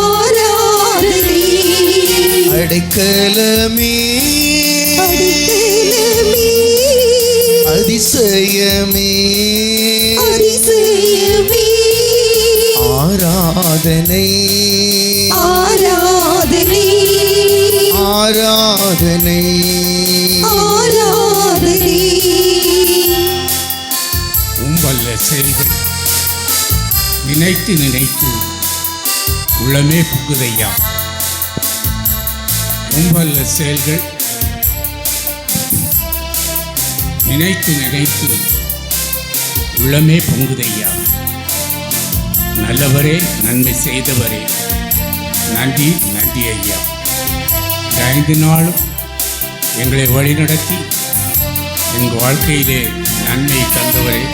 ஆராதனை அடைக்கலமே அதிசயமே ஆராதனை ஆராதனை ஆராதனை ஆராதனை. உம்பல்ல செயல்கள் நினைத்து நினைத்து உள்ளமே புகுதையா. உம்பல்ல செயல்கள் நினைத்து நினைத்து உள்ளமே பொங்குதையா. நல்லவரே, நன்மை செய்தவரே, நன்றி நன்றி ஐயா. 5 நாளும் எங்களை வழிநடத்தி எங்கள் வாழ்க்கையிலே நன்மை தந்தவரே,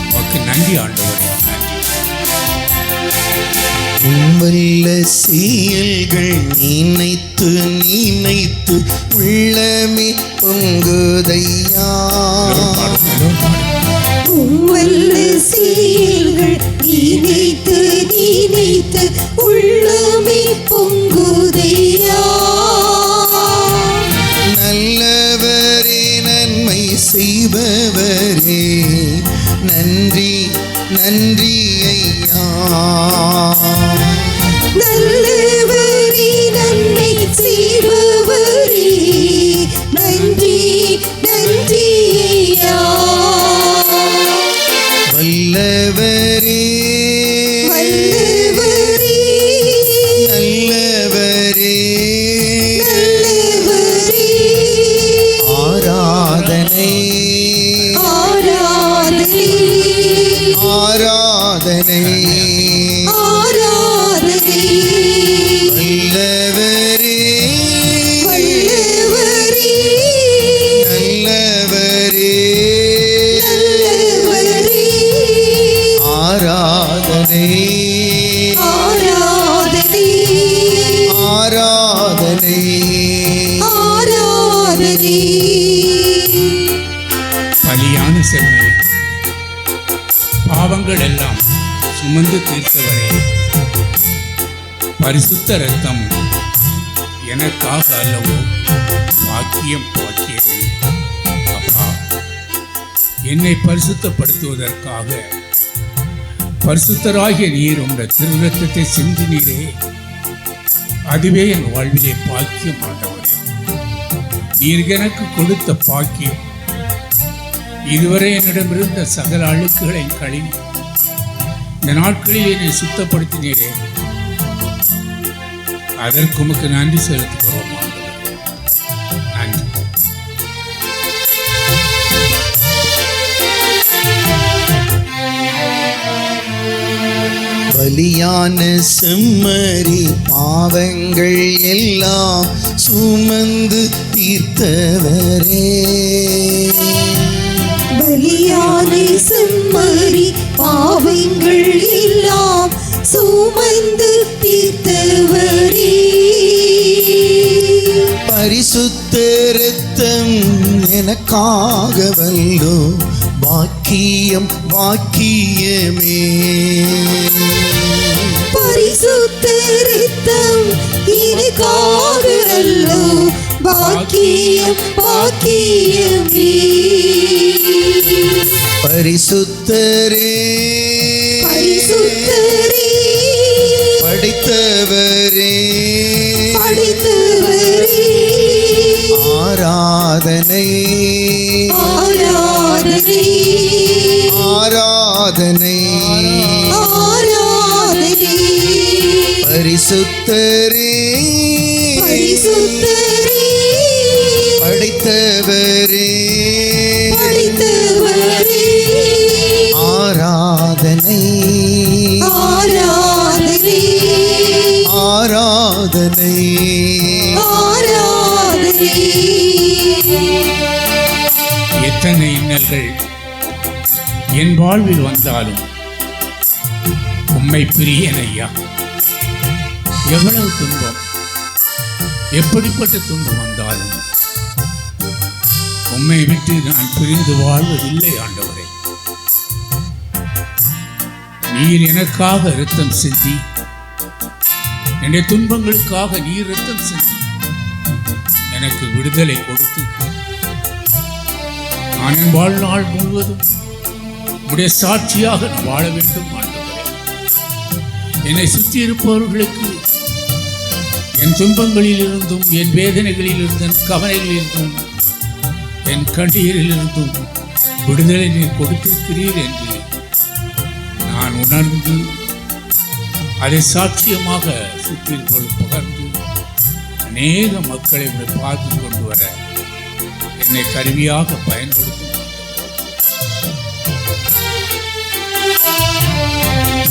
உமக்கு நன்றி ஆண்டவரே, நன்றி. உம்பல்ல செயல்கள் நினைத்து நினைத்து உள்ளமே பொங்குதையா. உம்மல்ல செயல்கள் நினைத்து நினைத்து உள்ளமே பொங்குதையா. நல்லவரே, நன்மை செய்பவரே, நன்றி நன்றி ஐயா. நல்லவரே, நன்மை செய்பவரே, நன்றி நன்றி ஐயா. வல்லவரே வல்லவரே நல்லவரே நல்லவரே ஆராதனை ஆராதனை ஆராதனை ஆராதனை. வல்லவரே வல்லவரே நல்லவரே நல்லவரே ஆராதனை ஆராதனை ஆராதனை ஆராதனை. பலியான செம்மை பாவங்கள் எல்லாம் சுமந்து தீர்த்தவரே, பரிசுத்த இரத்தம் எனக்காக அல்லவோ பாக்கியம் பாக்கியமே. அப்பா, என்னை பரிசுத்தப்படுத்துவதற்காக பரிசுத்தராகிய நீர் உங்கள் திருரத்தத்தை சிந்தினீரே, அதுவே என் வாழ்விலே பாக்கியம் ஆண்டவரே. நீர் எனக்கு கொடுத்த பாக்கியம் இதுவரை என்னிடமிருந்த சகல அழுக்குகளை கழுவி இந்த நாட்களில் என்னை சுத்தப்படுத்தினீரே, அதற்கு உமக்கு நன்றி செலுத்துகிறோம் ஆண்டவரே. நன்றி. பலியான செம்மறி பாவங்கள் எல்லாம் சுமந்து தீர்த்தவரே. பலியான செம்மறி பாவங்கள் எல்லாம் சுமந்து தீர்த்தவரே. பரிசுத்த இரத்தம் எனக்காக வல்லோ பாக்கியம் பாக்கியமே. பரிசுத்த இரத்தம் எனக்காக அல்லோ பாக்கியம் பாக்கியமே. பரிசுத்தரே பரிசுத்தரே படைத்தவரே படைத்தவரே ஆராதனை ஆராதனை ஆராதனை ஆராதனை. பரிசுத்தரே பரிசுத்தரே படைத்தவரே படைத்தவரே ஆராதனை ஆராதனை ஆராதனை ஆராதனை. எத்தனை இன்னல்கள் என் வாழ்வில் வந்தாலும் உம்மை பிரியேன் ஐயா. எவ்வளவு துன்பம், எப்படிப்பட்ட துன்பம் வந்தாலும் உம்மை விட்டு நான் பிரிந்து வாழ்வதில்லை ஆண்டவரே. நீர் எனக்காக இரத்தம் சிந்தி என்னுடைய துன்பங்களுக்காக நீர் இரத்தம் சிந்தி எனக்கு விடுதலை கொடுத்து நான் என் வாழ்நாள் முழுவதும் உடைய சாட்சியாக நான் வாழ வேண்டும் ஆண்டவரே. என்னை சுற்றி இருப்பவர்களுக்கு என் துன்பங்களிலிருந்தும் என் வேதனைகளிலிருந்தும் என் கவலைகளிலிருந்தும் என் கண்ணீரிலிருந்தும் விடுதலை நீர் கொடுத்திருக்கிறீர் என்று நான் உணர்ந்து அதை சாட்சியமாக சுற்றியிருப்போல் பகர்ந்து அநேக மக்களை பார்த்து கொண்டு வர என்னை கருவியாக பயன்படுத்தும்.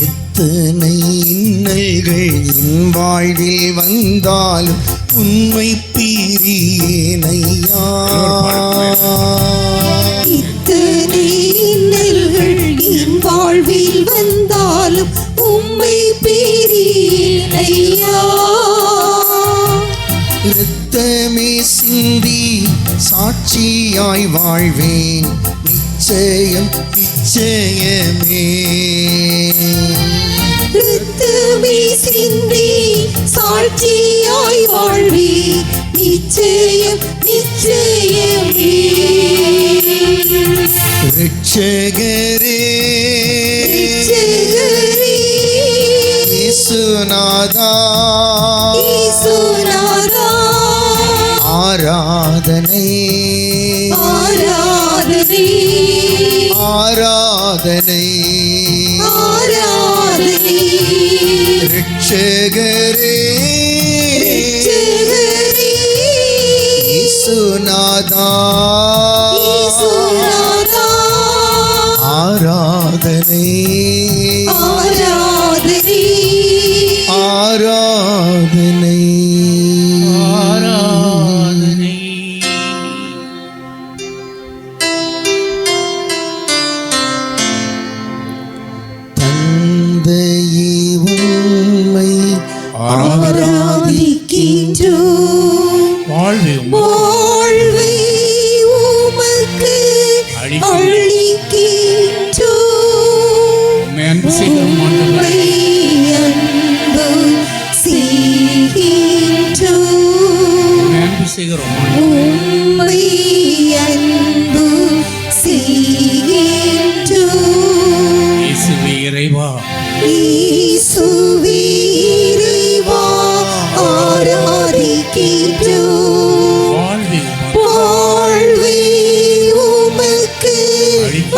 எத்தனை இன்னல்கள் என் வாழ்வில் வந்தாலும் உண்மை பிரியேனையா. இத்தனை இன்னல்கள் என் வாழ்வில் வந்தாலும் உம்மை பிரியேனையா. இரத்தமே சிந்தி சாட்சியாய் வாழ்வேன் நிச்சயம் நிச்சயமே. இரத்தமே சிந்தி சாட்சியாய் வாழ்வே நிச்சயம் நிச்சயமே. ரட்சகரே ரட்சகரே இயேசுநாதா இயேசுநாதா ஆராதனை ஆராதனை ஆராதனை ஆராதனை. ரட்சகரே ரட்சகரே இயேசுநாதா இயேசுநாதா ஆராதனை ஆராதனை ஆராதனை ஆராதனை. தந்தையே உம்மை ஆராதிக்கின்றோம். வாழ்வே வாழ்வை உமக்கு அளிக்கின்றோம். உம்மை அன்பு செய்கிறோம் ஆண்டவரே. உம்மை அன்பு செய்கின்றோம். உம்மை அன்பு செய்கிறோம். உம்மை அன்பு செய்கின்றோம். இயேசுவே இறைவா இயேசுவே இறைவா ஆராதிக்கின்றோம். வாழ்வே வாழ்வை உமக்கு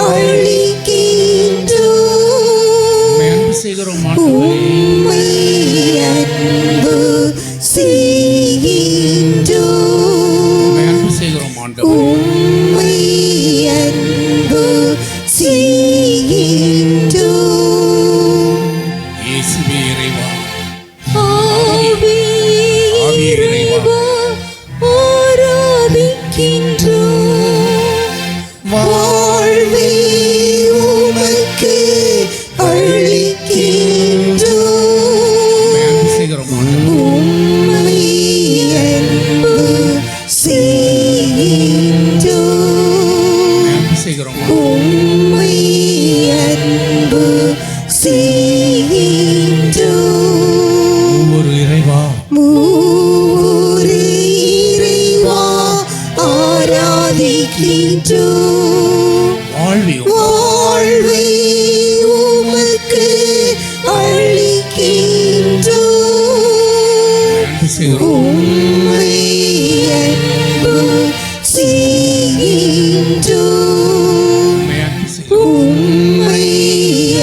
அளிக்கின்றோம். உம்மை அன்பு செய்கிறோம் ஆண்டவரே. உம்மை அன்பு செய்கின்றோம். உம்மை அன்பு செய்கிறோம் ஆண்டவரே. உம்மை அன்பு செய்கின்றோம். இயேசுவே இறைவா ஆவியே இறைவா ஆராதிக்கின்றோம். வாழ்வை உமக்கு அளிக்கின்றோம். உம்மை அன்பு செய்கிறோம் ஆண்டவரே. உம்மை அன்பு செய்கின்றோம். உம்மை அன்பு செய்கிறோம் ஆண்டவரே. உம்மை அன்பு செய்கின்றோம். ஒரு இறைவா மூவொரு இறைவா ஆராதிக்கின்றோம். வாழ்வே வாழ்வை உமக்கு அளிக்கின்றோம். அன்பு செய்கிறோம். உம்மை அன்பு செய்கின்றோம். உம்மை அன்பு செய்கிறோம். உம்மை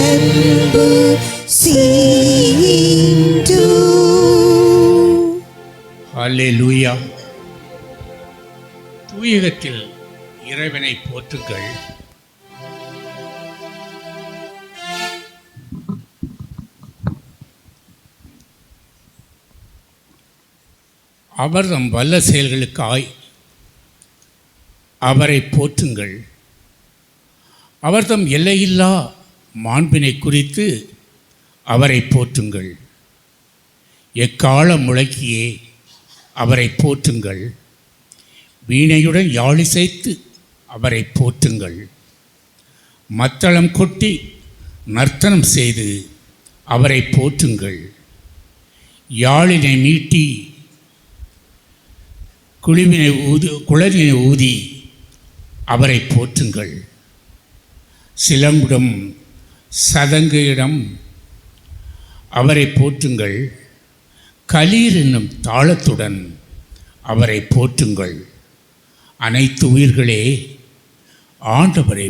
அன்பு செய்கின்றோம். அல்லேலூயா. தூயகத்தில் இறைவனை போற்றுங்கள். அவர் தம் வல்ல செயல்களுக்காய் அவரை போற்றுங்கள். அவர் தம் எல்லையில்லா மாண்பினை குறித்து அவரை போற்றுங்கள். எக்கால முழக்கியே அவரை போற்றுங்கள். வீணையுடன் யாழிசைத்து அவரை போற்றுங்கள். மத்தளம் கொட்டி நர்த்தனம் செய்து அவரை போற்றுங்கள். யாழினை மீட்டி குழலினை ஊதி அவரை போற்றுங்கள். சிலம்புடம் சதங்கையிடம் அவரை போற்றுங்கள். கலீர் என்னும் தாளத்துடன் அவரை போற்றுங்கள். அனைத்து உயிர்களே ஆண்டவரை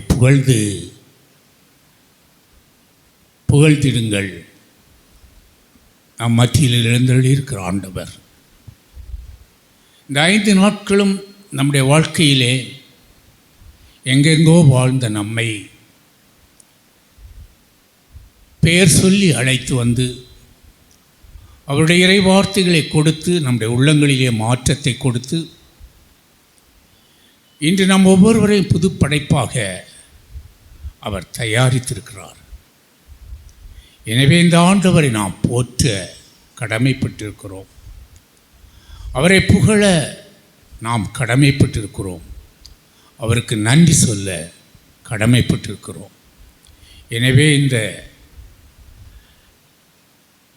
புகழ்ந்திடுங்கள். நம் மத்தியில் எழுந்தருளியிருக்கிற ஆண்டவர் இந்த 5 நாட்களும் நம்முடைய வாழ்க்கையிலே எங்கெங்கோ வாழ்ந்த நம்மை பெயர் சொல்லி அழைத்து வந்து அவருடைய இறை வார்த்தைகளை கொடுத்து நம்முடைய உள்ளங்களிலே மாற்றத்தை கொடுத்து இன்று நம் ஒவ்வொருவரையும் புது படைப்பாக அவர் தயாரித்திருக்கிறார். எனவே இந்த ஆண்டவரை நாம் போற்ற கடமைப்பட்டிருக்கிறோம். அவரை புகழ நாம் கடமைப்பட்டிருக்கிறோம். அவருக்கு நன்றி சொல்ல கடமைப்பட்டிருக்கிறோம். எனவே இந்த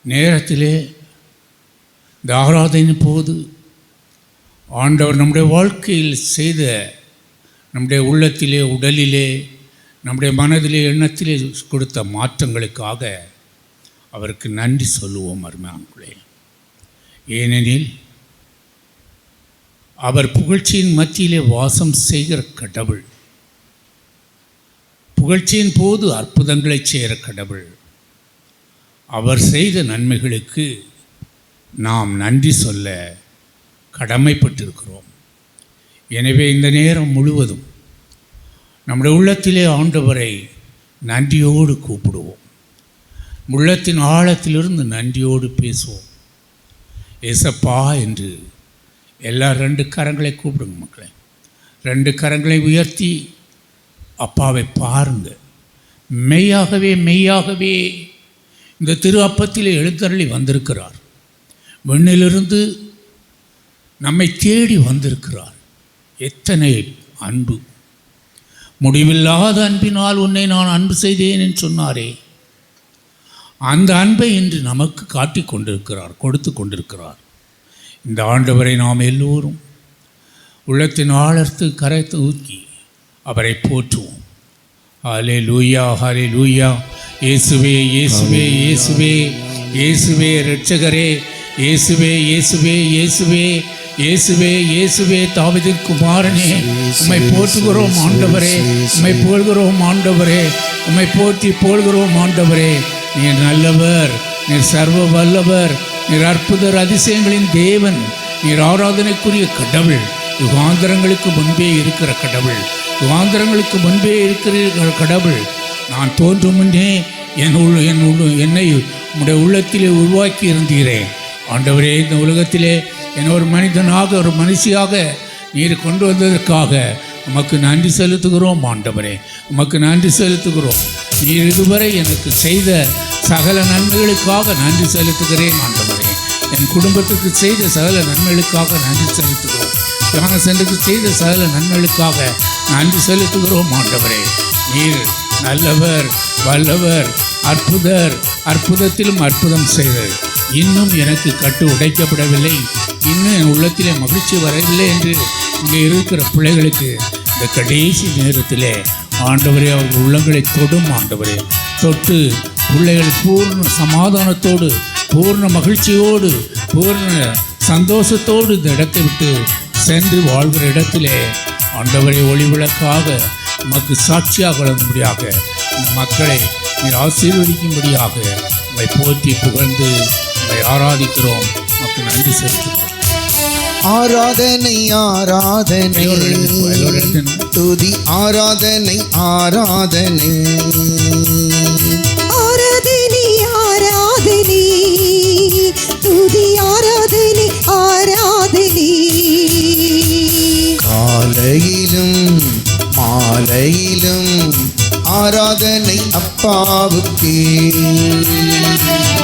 நேரத்திலே இந்த ஆராதனை போது ஆண்டவர் நம்முடைய வாழ்க்கையில் செய்த நம்முடைய உள்ளத்திலே, உடலிலே, நம்முடைய மனதிலே, எண்ணத்திலே கொடுத்த மாற்றங்களுக்காக அவருக்கு நன்றி சொல்லுவோம் அருமையானவர்களே. ஏனெனில் அவர் புகழ்ச்சியின் மத்தியிலே வாசம் செய்கிற கடவுள். புகழ்ச்சியின் போது அற்புதங்களை செய்கிற கடவுள். அவர் செய்த நன்மைகளுக்கு நாம் நன்றி சொல்ல கடமைப்பட்டிருக்கிறோம். எனவே இந்த நேரம் முழுவதும் நம்முடைய உள்ளத்திலே ஆண்டவரை நன்றியோடு கூப்பிடுவோம். உள்ளத்தின் ஆழத்திலிருந்து நன்றியோடு பேசுவோம். ஏசப்பா என்று எல்லா 2 கரங்களை கூப்பிடுங்க மக்களே. 2 கரங்களை உயர்த்தி அப்பாவை பாருங்க. மெய்யாகவே மெய்யாகவே இந்த திரு அப்பத்திலே எழுந்தருளி வந்திருக்கிறார். விண்ணிலிருந்து நம்மை தேடி வந்திருக்கிறார். எத்தனை அன்பு! முடிவில்லாத அன்பினால் உன்னை நான் அன்பு செய்தேன் என்று சொன்னாரே, அந்த அன்பை இன்று நமக்கு காட்டி கொண்டிருக்கிறார், கொடுத்து கொண்டிருக்கிறார். இந்த ஆண்டவரை நாம் எல்லோரும் உள்ளத்தின் ஆழத்து கரைத்து ஊக்கி அவரை போற்றுவோம். ஹல்லேலூயா, ஹல்லேலூயா. இயேசுவே, இயேசுவே, இயேசுவே, இயேசுவே இரட்சகரே, இயேசுவே, இயேசுவே, இயேசுவே, இயேசுவே, இயேசுவே, தாவீதின் குமாரனே, உம்மை போற்றுகிறோம் ஆண்டவரே, உம்மை புகழ்கிறோம் ஆண்டவரே, உம்மை போற்றி புகழ்கிறோம் ஆண்டவரே. நீர் நல்லவர், நீர் சர்வ வல்லவர், நீர் அற்புதர் அதிசயங்களின் தேவன், நீர் ஆராதனைக்குரிய கடவுள், யுகாந்தரங்களுக்கு முன்பே இருக்கிற கடவுள், யுகாந்தரங்களுக்கு முன்பே இருக்கிற கடவுள். நான் தோன்றும் முன்னே என்னை உம்முடைய உள்ளத்திலே உருவாக்கி இருந்தீரேன் ஆண்டவரே. இந்த உலகத்திலே என்னை ஒரு மனிதனாக, ஒரு மனுஷியாக நீர் கொண்டு வந்ததற்காக உமக்கு நன்றி செலுத்துகிறோம் ஆண்டவரே, உமக்கு நன்றி செலுத்துகிறோம். நீர் இதுவரை எனக்கு செய்த சகல நன்மைகளுக்காக நன்றி செலுத்துகிறேன் ஆண்டவரே. என் குடும்பத்துக்கு செய்த சகல நன்மைகளுக்காக நன்றி செலுத்துகிறோம். ஞான சென்றுக்கு செய்த சகல நன்மைகளுக்காக நன்றி செலுத்துகிறோம் ஆண்டவரே. நீர் நல்லவர், வல்லவர், அற்புதர், அற்புதத்திலும் அற்புதம் செய்தது. இன்னும் எனக்கு கட்டு உடைக்கப்படவில்லை, இன்னும் என் உள்ளத்திலே மகிழ்ச்சி வரவில்லை என்று இங்கே இருக்கிற பிள்ளைகளுக்கு இந்த கடைசி நேரத்திலே ஆண்டவரே அவர்கள் உள்ளங்களை தொடும் ஆண்டவரே. தொட்டு பிள்ளைகள் பூர்ண சமாதானத்தோடு, பூர்ண மகிழ்ச்சியோடு, பூர்ண சந்தோஷத்தோடு இந்த இடத்தை விட்டு சென்று வாழ்கிற இடத்திலே ஆண்டவரை ஒளிவிளக்காக நமக்கு சாட்சியாக வளரும்படியாக இந்த மக்களை நீர் ஆசீர்வதிக்கும்படியாக உம்மை போற்றி புகழ்ந்து உம்மை ஆராதிக்கிறோம். நமக்கு நன்றி செலுத்துகிறோம். ஆராதனை ஆராதனை துதி ஆராதனை ஆராதனை ஆராதனை ஆராதனை துதி ஆராதனை ஆராதனை காலையிலும் மாலையிலும் ஆராதனை அப்பாவுக்கே.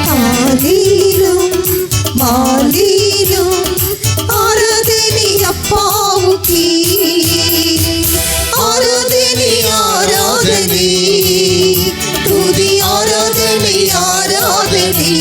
காலையிலும் மாலையிலும் ஆராதனை அப்பாவுக்கே. ஆராதனை ஆராதனை துதி ஆராதனை ஆராதனை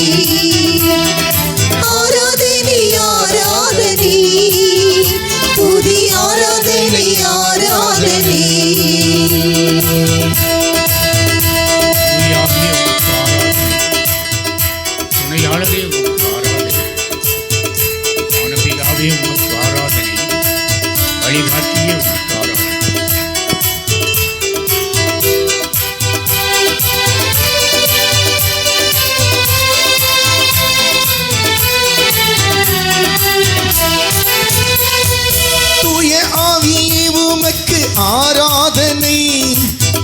ஆராதனை,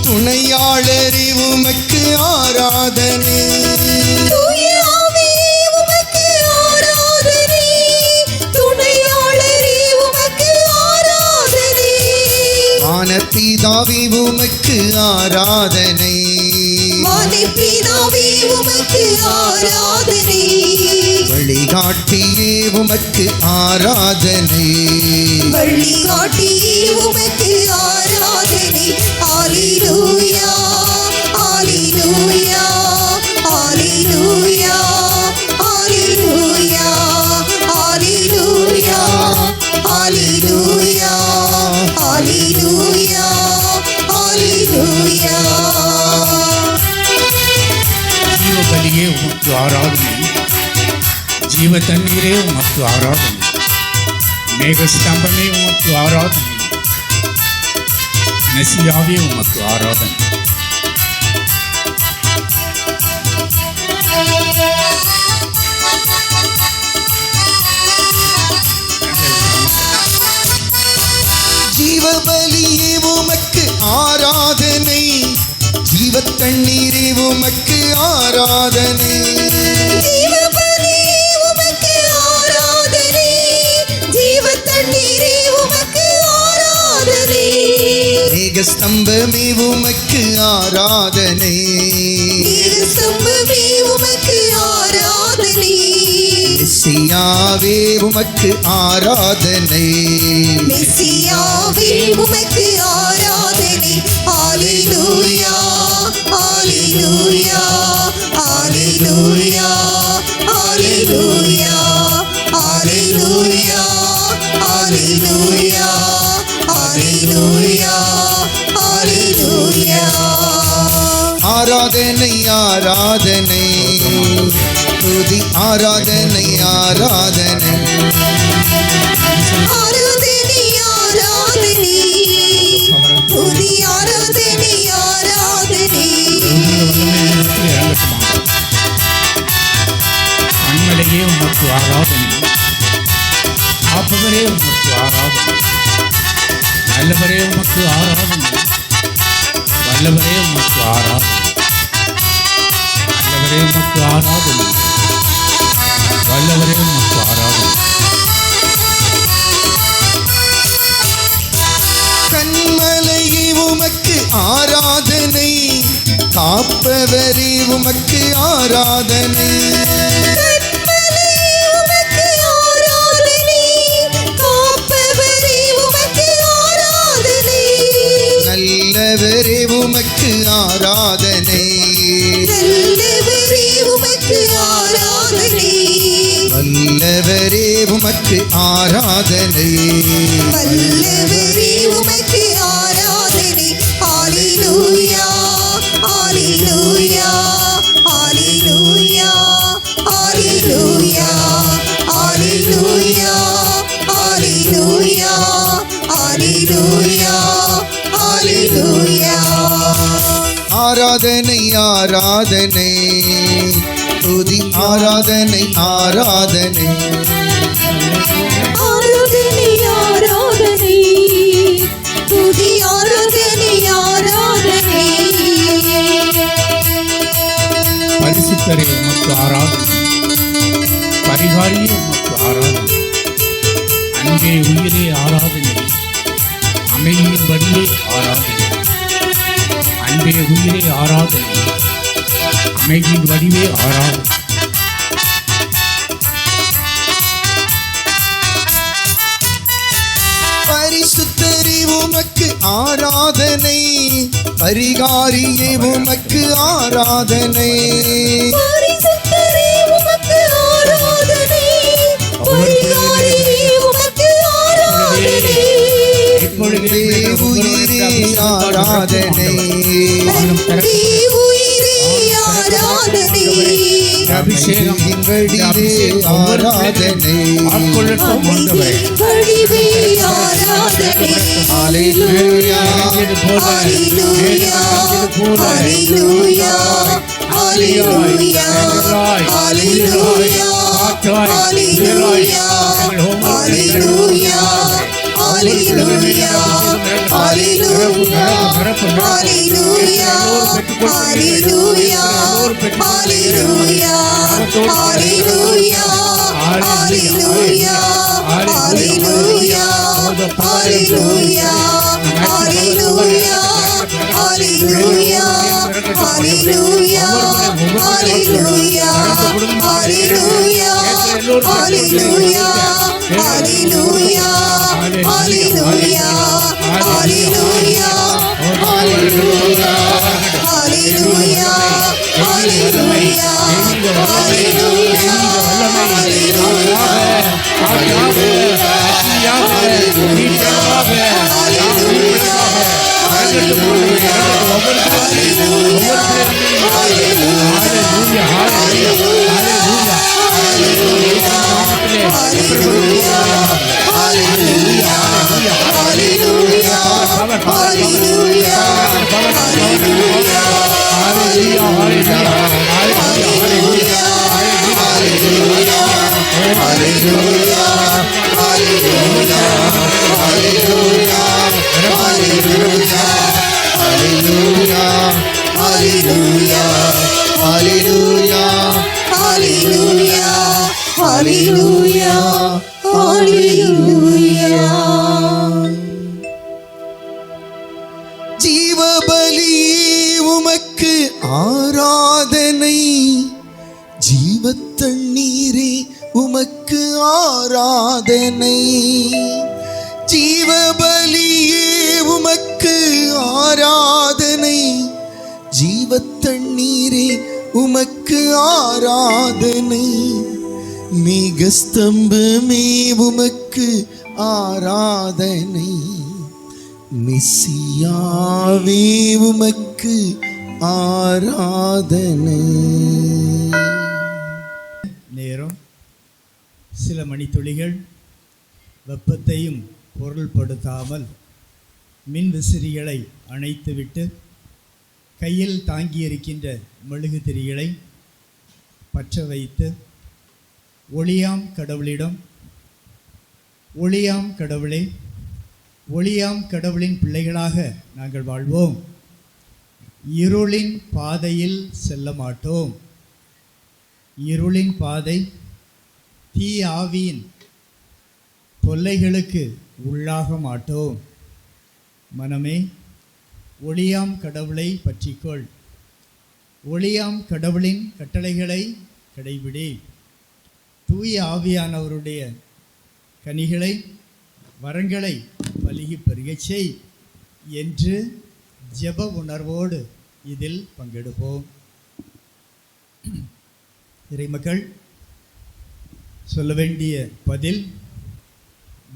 துணையாளரே உமக்கு ஆராதனை. தூய ஆவியே உமக்கு ஆராதனை, துணையாளரே உமக்கு ஆராதனை. வானபிதாவே உமக்கு ஆராதனை, வானபிதாவே உமக்கு ஆராதனை. வழிகாட்டியே உமக்கு ஆராதனை, வழிகாட்டியே உமக்கு ஆராதனை. அல்லேலூயா, அல்லேலூயா, அல்லேலூயா, அல்லேலூயா, அல்லேலூயா, அல்லேலூயா, அல்லேலூயா, அல்லேலூயா. ஜீவபலியே உமக்கு ஆராதனை, ஜீவ தண்ணீரே உமக்கு ஆராதனை, மேகஸ்தம்பமே உமக்கு ஆராதனை, மெசியாவே உமக்கு ஆராதனை. ஜீவபலியே உமக்கு ஆராதனை, ஜீவ தண்ணீரே உமக்கு ஆராதனை. ஜீவபலியே உமக்கு ஆராதனை, ஜீவ தண்ணீரே உமக்கு ஆராதனை. மேகஸ்தம்பமே உமக்கு ஆராதனை, மேகஸ்தம்பமே உமக்கு ஆராதனை. மெசியாவே உமக்கு ஆராதனை, மெசியாவே உமக்கு ஆராதனை. அல்லேலூயா, அல்லேலூயா, அல்லேலூயா, அல்லேலூயா, அல்லேலூயா, அல்லேலூயா, அல்லேலூயா, அல்லேலூயா. ஆராதனை ஆராதனை, துதி ஆராதனை ஆராதனை. ஆராதனை, ஆராதனை, துதி ஆராதனை, ஆராதனை. அன்மலையே உமக்கு ஆராதனை, காப்பவரே உமக்கு ஆராதனை, நல்லவரே உமக்கு ஆராதனை, வல்லவரே உமக்கு ஆராதனை, நல்லவரே உமக்கு ஆராதனை, வல்லவரே உமக்கு ஆராதனை. கண்மலையே உமக்கு ஆராதனை, காப்பவரே உமக்கு ஆராதனை. கண்மலையே உமக்கு ஆராதனை, காப்பவரே உமக்கு ஆராதனை. நல்லவரே உமக்கு ஆராதனை, நல்லவரே உமக்கு ஆராதனை. வல்லவரே உமக்கு ஆராதனை. வல்லவரே உமக்கு ஆராதனை. அல்லேலூயா, அல்லேலூயா, அல்லேலூயா, அல்லேலூயா, அல்லேலூயா, அல்லேலூயா, அல்லேலூயா, அல்லேலூயா. ஆராதனை ஆராதனை, துதி ஆராதனை ஆராதனை. ஆராதனை, ஆராதனை, துதி ஆராதனை, ஆராதனை. பரிசுத்தரே உமக்கு ஆராதனை, பரிகாரியே உமக்கு ஆராதனை, அன்பே உயிரே ஆராதனை, அமைதியின் வழியே ஆராதனை, அன்பே உயிரே ஆராதனை, அமைதியின் வடிவே ஆராதனை. பரிசுத்தரே உமக்கு ஆராதனை, பரிகாரியே உமக்கு ஆராதனை. பரிசுத்தரே உமக்கு ஆராதனை, பரிகாரியே உமக்கு ஆராதனை. இப்பொழுதே உயிரே ஆராதனை, அன்பே உயிரே ஆராதனை. அபிஷேகம் ஆராதனை. ஆட்கொள்ளட்டும் ஆண்டவரே. வடிவே ஆராதனை. அல்லேலூயா, அல்லேலூயா, அல்லேலூயா, அல்லேலூயா, அல்லேலூயா, அல்லேலூயா, அல்லேலூயா, அல்லேலூயா, அல்லேலூயா. நிரப்பு, நிரப்பு. ஹalleluya ஹalleluya ஹalleluya ஹalleluya ஹalleluya ஹalleluya ஹalleluya ஹalleluya ஹalleluya ஹalleluya ஹalleluya ஹalleluya ஹalleluya ஹalleluya ஹalleluya ஹalleluya ஹalleluya ஹalleluya ஹalleluya ஜீவபலியே உமக்கு ஆராதனை, ஜீவத்தண்ணீரே உமக்கு ஆராதனை. ஜீவபலியே உமக்கு ஆராதனை, ஜீவத்தண்ணீரே உமக்கு ஆராதனை. மேகஸ்தம்பமே உமக்கு ஆராதனை, மெசியாவே உமக்கு ஆராதனை. நேரம் சில மணித்துளிகள் வெப்பத்தையும் பொருள்படுத்தாமல் மின் விசிறிகளை அணைத்துவிட்டு கையில் தாங்கியிருக்கின்ற மெழுகுதிரிகளை பற்ற வைத்து ஒளியாம் கடவுளிடம், ஒளியாம் கடவுளே, ஒளியாம் கடவுளின் பிள்ளைகளாக நாங்கள் வாழ்வோம், இருளின் பாதையில் செல்ல மாட்டோம், இருளின் பாதை தீ ஆவியின் தொல்லைகளுக்கு உள்ளாக மாட்டோம். மனமே, ஒளியாம் கடவுளை பற்றிக்கொள், ஒளியாம் கடவுளின் கட்டளைகளை கடைபிடி, தூய ஆவியானவருடைய கனிகளை வரங்களை பலுகி பெருகச் செய் என்று ஜெப உணர்வோடு இதில் பங்கெடுப்போம். இறைமக்கள், சொல்ல வேண்டிய பதில்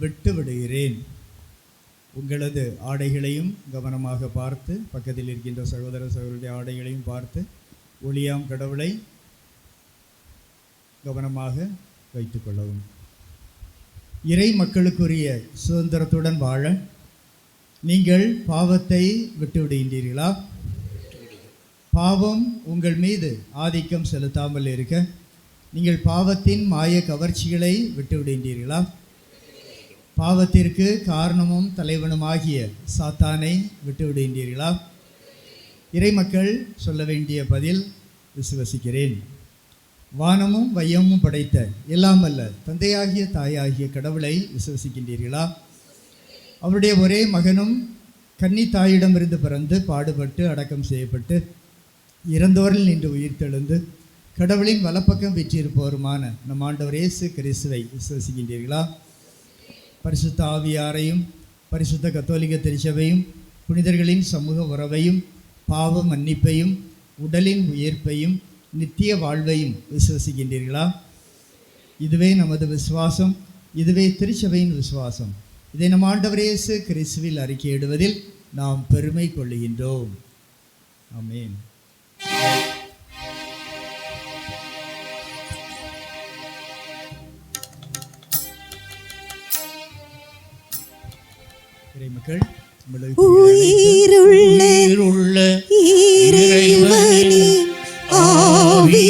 விட்டு விடுகிறேன். உங்களது ஆடைகளையும் கவனமாக பார்த்து, பக்கத்தில் இருக்கின்ற சகோதர சகோதரருடைய ஆடைகளையும் பார்த்து ஒளியாம் கடவுளை கவனமாக வைத்துக் கொள்ளவும். இறை மக்களுக்குரிய சுதந்திரத்துடன் வாழ நீங்கள் பாவத்தை விட்டுவிடுகின்றீர்களா? பாவம் உங்கள் மீது ஆதிக்கம் செலுத்தாமல் இருக்க நீங்கள் பாவத்தின் மாய கவர்ச்சிகளை விட்டுவிடுகின்றீர்களா? பாவத்திற்கு காரணமும் தலைவனுமாகிய சாத்தானை விட்டுவிடுகின்றீர்களா? இறைமக்கள் சொல்ல வேண்டிய பதில் விசுவசிக்கிறேன். வானமும் வையமும் படைத்த எல்லாம் அல்ல தந்தையாகிய தாயாகிய கடவுளை விசுவசிக்கின்றீர்களா? அவருடைய ஒரே மகனும் கன்னி தாயிடமிருந்து பிறந்து பாடுபட்டு அடக்கம் செய்யப்பட்டு இறந்தோரில் நின்று உயிர்த்தெழுந்து கடவுளின் வலப்பக்கம் வீற்றிருப்பவருமான நம் ஆண்டவர் இயேசு கிறிஸ்துவை விசுவசிக்கின்றீர்களா? பரிசுத்த ஆவியாரையும் பரிசுத்த கத்தோலிக்க திருச்சபையும் புனிதர்களின் சமூக உறவையும் பாவ மன்னிப்பையும் உடலின் உயிர்ப்பையும் நித்திய வாழ்வையும் விசுவசிக்கின்றீர்களா? இதுவே நமது விசுவாசம், இதுவே திருச்சபையின் விசுவாசம். இதை நம் ஆண்டவர் இயேசு கிறிஸ்துவில் அறிக்கையிடுவதில் நாம் பெருமை கொள்ளுகின்றோம். ஆமென். இறைமக்கள், உயிருள்ள இறைவனின் ஆவி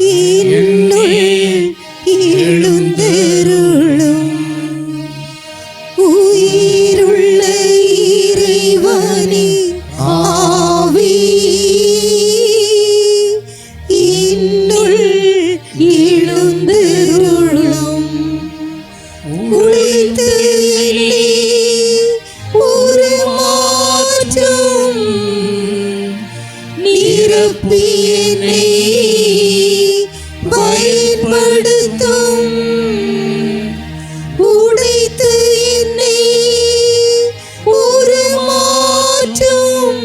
என்னுள் எழுந்தருளும். உயிருள்ள இறைவனே ஆவி என்னுள் எழுந்தருளும். உழைத்து என்னை ஒரு மாற்றம் நிரப்பி என்னை பயன்படுத்தும். உடைத்து என்னை ஒரு மாற்றம்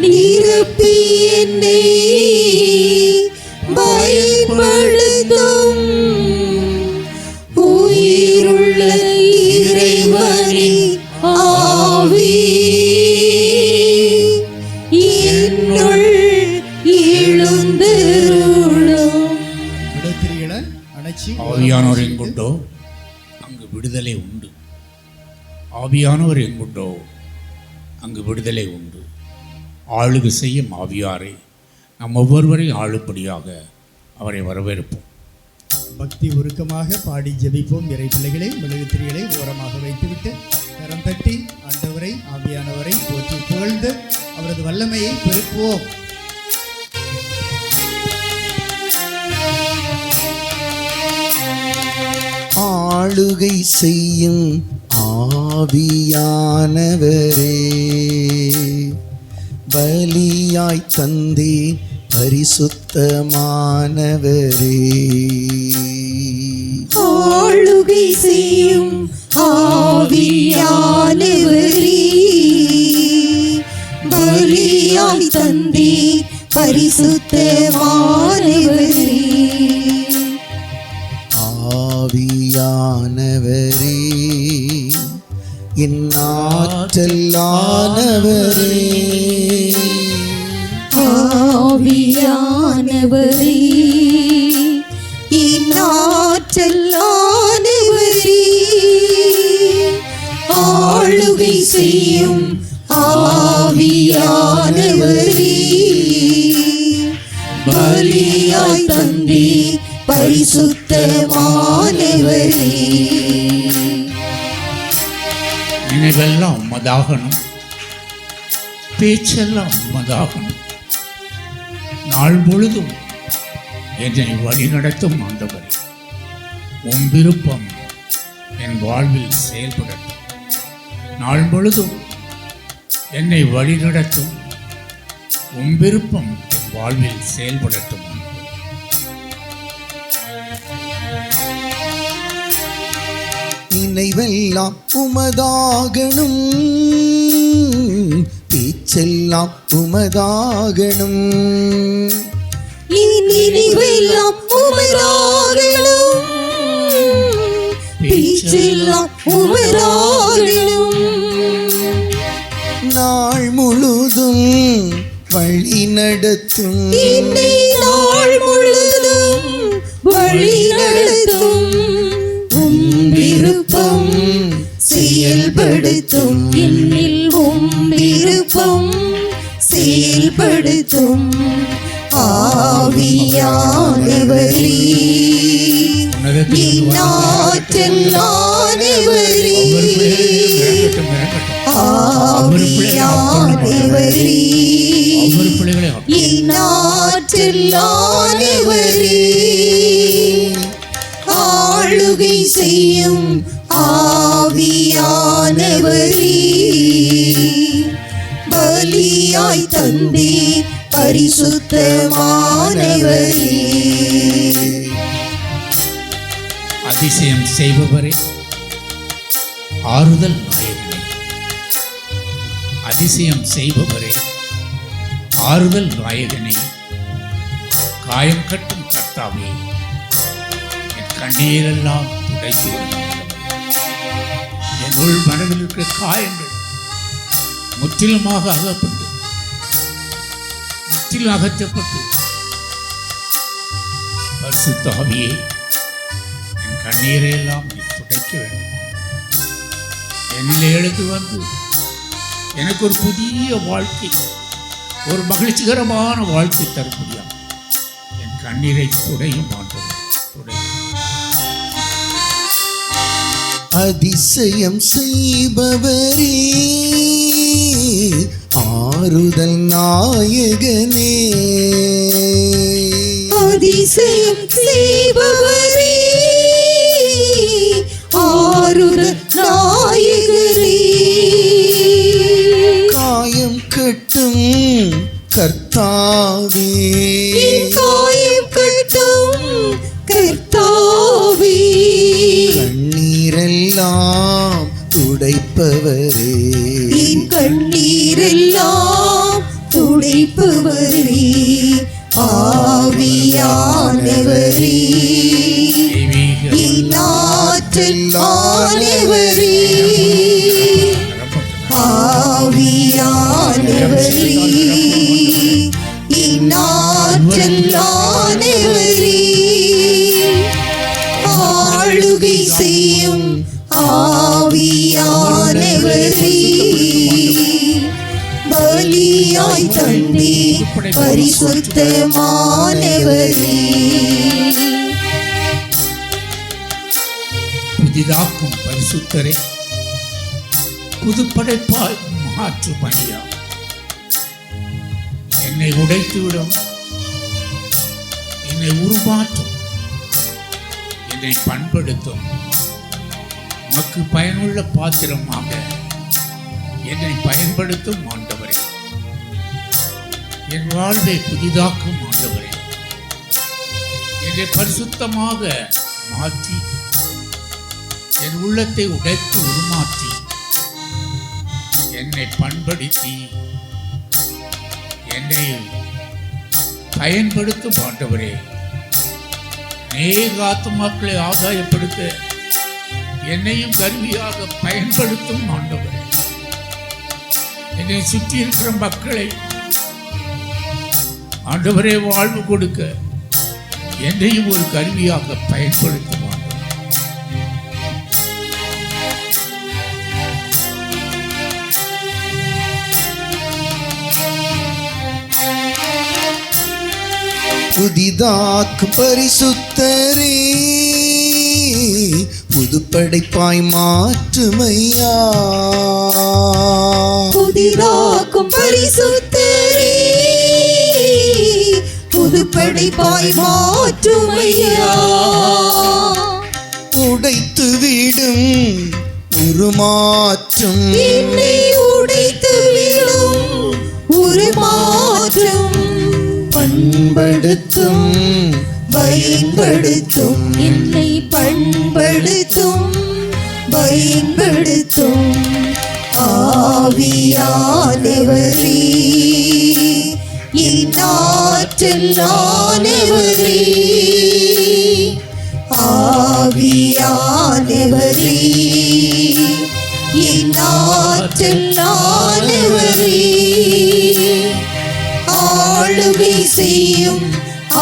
நிரப்பி என்னை பயன்படுத்தும். உயிருள்ள இறைவனே ஆவி என்னுள் எழுந்தருளும். விடத்திரிகளை அணைச்சி ஆவியானவர் எங்குண்டோ அங்கு விடுதலை உண்டு. ஆவியானவர் எங்குண்டோ அங்கு விடுதலை உண்டு. ஆளுகை செய்யும் ஆவியாரை நம் ஒவ்வொருவரையும் ஆளும்படியாக அவரை வரவேற்போம். பக்தி உருக்கமாக பாடி ஜெபிப்போம். இறை பிள்ளைகளை மெழுகுத்திரிகளை ஓரமாக வைத்துவிட்டு கரம் தட்டி ஆண்டவரை ஆவியானவரை போற்றி புகழ்ந்து அவரது வல்லமையை பெருக்குவோம். ஆளுகை செய்யும் ஆவியானவரே, பலியாய் தந்தே பரிசுத்தமானவரே. ஆளுகை செய்யும் ஆவியானவரே, பலியாய் தந்தே பரிசுத்தமானவரே. ஆவியானவரே, என் ஆற்றலானவரே. ஆவியானவரே, இந்நாற்றலானவரே, ஆளுகை செய்யும் ஆவியானவரே, பலியாய் தந்தே பரிசுத்தமானவரே. நினைவெல்லாம் உம்மதாகணும், பேச்செல்லாம் உம்மதாகணும். நாள் முழுதும் என்னை வழி நடத்தும் ஆண்டவரே, உம் விருப்பம் என் வாழ்வில் செயல்படட்டும். நாள் முழுதும் என்னை வழி நடத்தும் உம் விருப்பம் என் வாழ்வில் செயல்படட்டும். நினைவெல்லாம் உமதாகணும், பேச்செல்லாம் உமதாகணும். நினைவெல்லாம் உமதாகணும், பேச்செல்லாம் உமதாகணும். நாள் முழுதும் வழி நடத்தும் என்னை நாள் முழுதும் வழி நடத்தும். உம் விருப்பம் செயல்படுத்தும். என்னில் உம் விருப்பம் செயல்படுத்தும். ஆவியானவரே, இந்நாற்றலானவரே, ஆவியானவரே, இந்நாற்றலானவரே, ஆளுகை செய்யும் ஆவியானவரே, பலியாய் தந்தே பரிசுத்தமானவரே. அதிசயம் செய்பவரே, ஆறுதல் நாயகனே. அதிசயம் செய்பவரே, ஆறுதல் நாயகனே, காயம் கட்டும் கர்த்தாவே, என் கண்ணீரெல்லாம் துடைத்து என் உள் மனதில் இருக்கிற காயங்கள் முற்றிலுமாக அகப்பட்டு முற்றிலும் அகற்றப்பட்டு பரிசுத்த ஆவியே, என் கண்ணீரையெல்லாம் நீ துடைக்க வேண்டும். என்னில் எழுந்து வந்து எனக்கு ஒரு புதிய வாழ்க்கை, ஒரு மகிழ்ச்சிகரமான வாழ்க்கை தரும்படியாக என் கண்ணீரை துடையும் ஆண்டவரே, துடையும். அதிசயம் செய்பவரே, ஆறுதல் நாயகனே அதிசயம் செய்பவரே ஆறுதல் நாயகரே காயம் கட்டும் கர்த்தாவே காயம் கட்டும் கர்த்தாவே கண்ணீரெல்லாம் துடைப்பவரே என் கண்ணீரெல்லாம் துடைப்பவரே ஆவியானவரே என் ஆற்றல் ஆனவரே ஆவியானவரே என் ஆற்றல் ஆனவரே ஆளுகை செய்யும் ஆவியானவரே பலியாய் தந்தி பரிசுத்தமானவரே புதிதாக்கும் பரிசுத்தரை புதுப்படைப்பாய் மாற்றும் ஐயா. என்னை உடைத்துவிடும், என்னை உருமாற்றும், என்னை பண்படுத்தும், உமக்கு பயனுள்ள பாத்திரமாக என்னை பயன்படுத்தும் ஆண்டவரே. என் வாழ்வை புதிதாக்கும் ஆண்டவரே. என்னை பரிசுத்தமாக மாற்றி என் உள்ளத்தை உடைத்து உருமாற்றி என்னை பண்படுத்தி என்னை பயன்படுத்தும் ஆண்டவரே. அநேக ஆத்துமாக்களை ஆதாயப்படுத்த என்னையும் கருவியாக பயன்படுத்தும் ஆண்டவரே. என்னை சுற்றி இருக்கிற மக்களை ஆண்டவரே வாழ்வு கொடுக்க என்னையும் ஒரு கருவியாக பயன்படுத்தும் ஆண்டவரே. புதிதாக்கும் பரிசுத்தரே புதுப்படைப்பாய் மாற்றுமையா. புதிதாக்கும் பரிசுத்தரே புதுப்படைப்பாய் மாற்றுமையா. உடைத்து விடும் உருமாற்றும் என்னை உடைத்து விடும் உருமாற்றும் பண்படுத்தும் பயன்படுத்தும் என்னை பண்படுத்தும் பயன்படுத்தும் ஆவியானவரே என் ஆற்றல் ஆனவரே ஆவியானவரே என் ஆற்றல் ஆனவரே ஆளுகை செய்யும்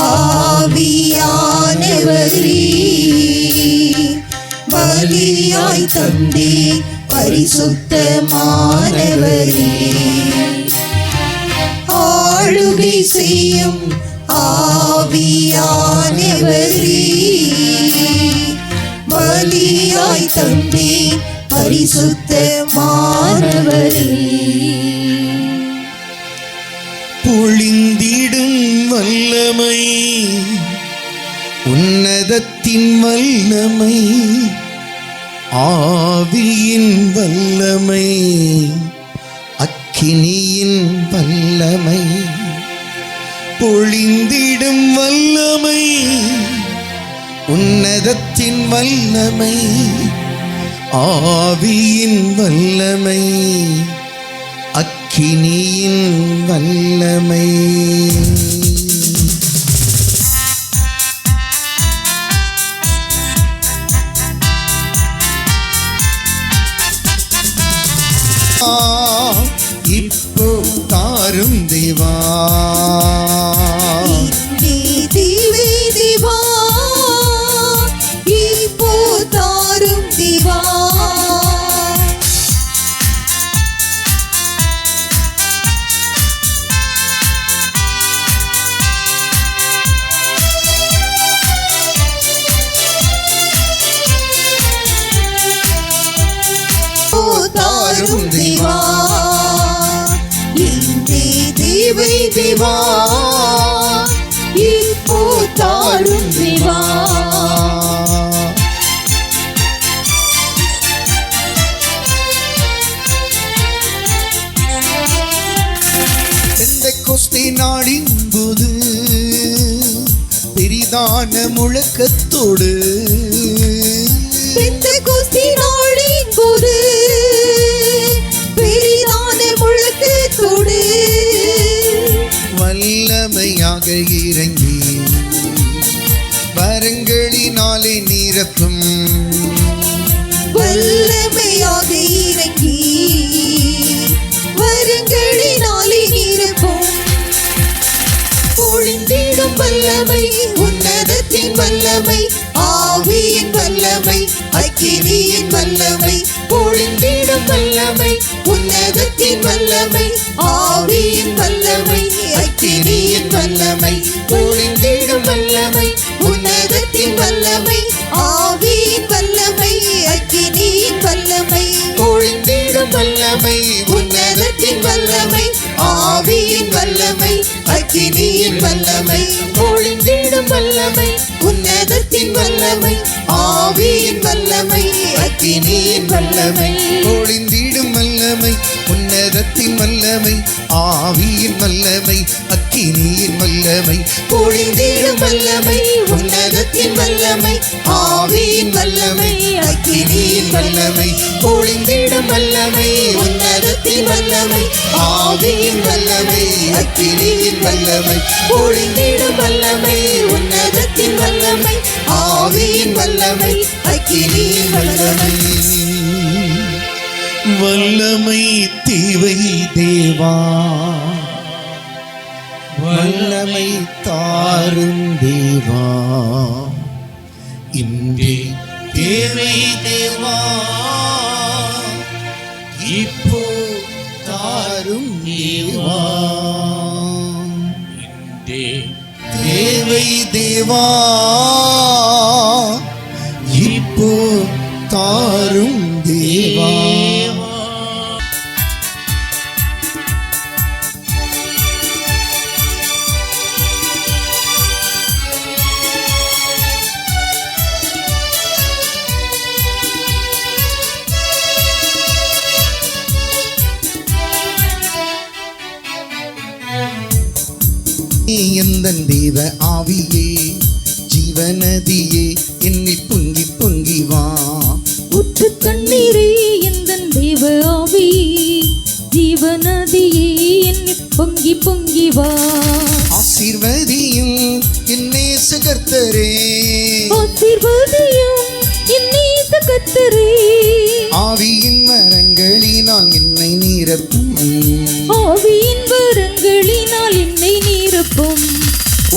ஆவியானவரே பலியாய் தந்தி பரிசுத்தமானவரே ஆளுகை செய்யும் ஆவியானவரே பலியாய் தந்தி பரிசுத்தமானவரே பொழிந்திடும் வல்லமை உன்னதத்தின் வல்லமை ஆவியின் வல்லமை அக்கினியின் வல்லமை பொழிந்திடும் வல்லமை உன்னதத்தின் வல்லமை ஆவியின் வல்லமை அக்கினியின் வல்லமை. இப்போ தாரும் தேவா தேவா இப்போ தாரும் தேவா தாரும் தேவா கோஸ்தே நாடின் போது பெரிதான முழக்கத்தோடு பெந்தெகோஸ்தே நாளின் போது பெரிதான முழக்கத்தோடு வல்லமையாக இறங்கி வரங்களினாலே நிரப்பும் வல்லமையாக இறங்கி வரங்களினாலே நிரப்பும் பொழிந்திடும் வல்லமை உன்னதத்தின் வல்லமை ஆவியின் வல்லமை அக்கினியின் வல்லமை பொழிந்திடும் வல்லமை உன்னதத்தின் வல்லமை ஆவியின் வல்லமை அக்கினியின் வல்லமை பொழிந்திடும் வல்லமை உன்னதத்தின் வல்லமை ஆவியின் வல்லமை அக்கினியின் வல்லமை பொழிந்திடும் வல்லமை உன்னதத்தின் வல்லமை ஆவியின் வல்லமை அக்கினியின் வல்லமை பொழிந்திடும் வல்லமை உன்னதத்தின் வல்லமை ஆவியின் வல்லமை அக்கினியின் வல்லமை பொழிந்திடும் வல்லமை உன்னதத்தின் வல்லமை ஆவியின் வல்லமை அக்கினியின் வல்லமை பொழிந்திடும் வல்லமை உன்னதத்தின் வல்லமை ஆவியின் வல்லமை அக்கினியின் வல்லமை பொழிந்திடும் வல்லமை உன்னதத்தின் வல்லமை ஆவியின் வல்லமை அக்கினியின் வல்லமை பொழிந்திடும் வல்லமை உன்னதத்தின் வல்லமை ஆவியின் வல்லமை அக்கினியின் வல்லமை வல்லமை தேவை தேவா வல்லமை தாரும் தேவா இன்றே தேவை தேவா இப்போ தாரும் தேவா இன்றே தேவை தேவா இப்போ தாரும் தேவா எந்தன் தேவ ஆவியே ஜீவநதியே என்னில் பொங்கி பொங்கி வா உற்று தண்ணீரே எந்தன் தேவ ஆவி ஜீவநதியே என்னில் பொங்கி பொங்கி வா ஆசீர்வதியும் என் நேசகர்த்தரே ஆசீர்வதியும் என் நேச கர்த்தரே ஆவியின் மரங்களினால் என்னை நிரப்பும் ஆவியின் வரங்களினால் என்னை நிரப்பும்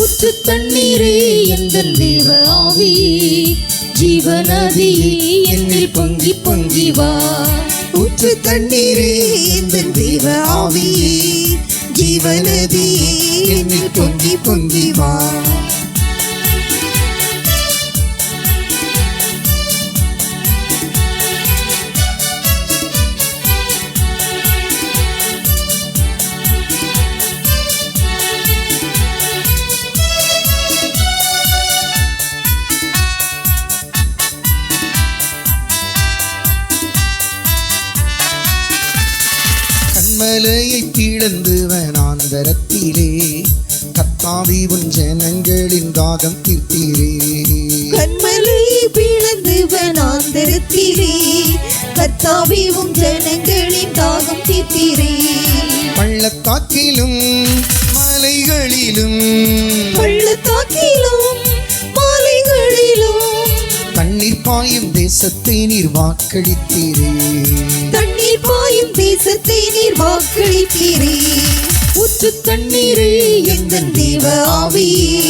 உற்று தண்ணீரே எந்தன் தேவ ஆவி ஜீவநதியே என்னில் பொங்கி பொங்கி வா ஊற்று தண்ணீரே எந்தன் தேவ ஆவியே ஜீவநதியே என்னில் பொங்கி பொங்கி வா கண்மலையை பிளந்து வனாந்தரத்திலே கர்த்தாவே உன் ஜனங்களின் தாகம் தீர்த்தீரே கண்மலையை பிளந்து வனாந்தரத்திலே கர்த்தாவே உம் ஜனங்களின் தாகம் தீர்த்தீரே பள்ளத்தாக்கிலும் மலைகளிலும் பள்ளத்தாக்கிலும் மலைகளிலும் தண்ணீர் பாயும் தேசத்தை நீர் வாக்களித்தீரே தண்ணீர் பாயும் தேசத்தை நீர் வாக்களித்தீரே ஊற்று தண்ணீரே எந்தன் தேவ ஆவியே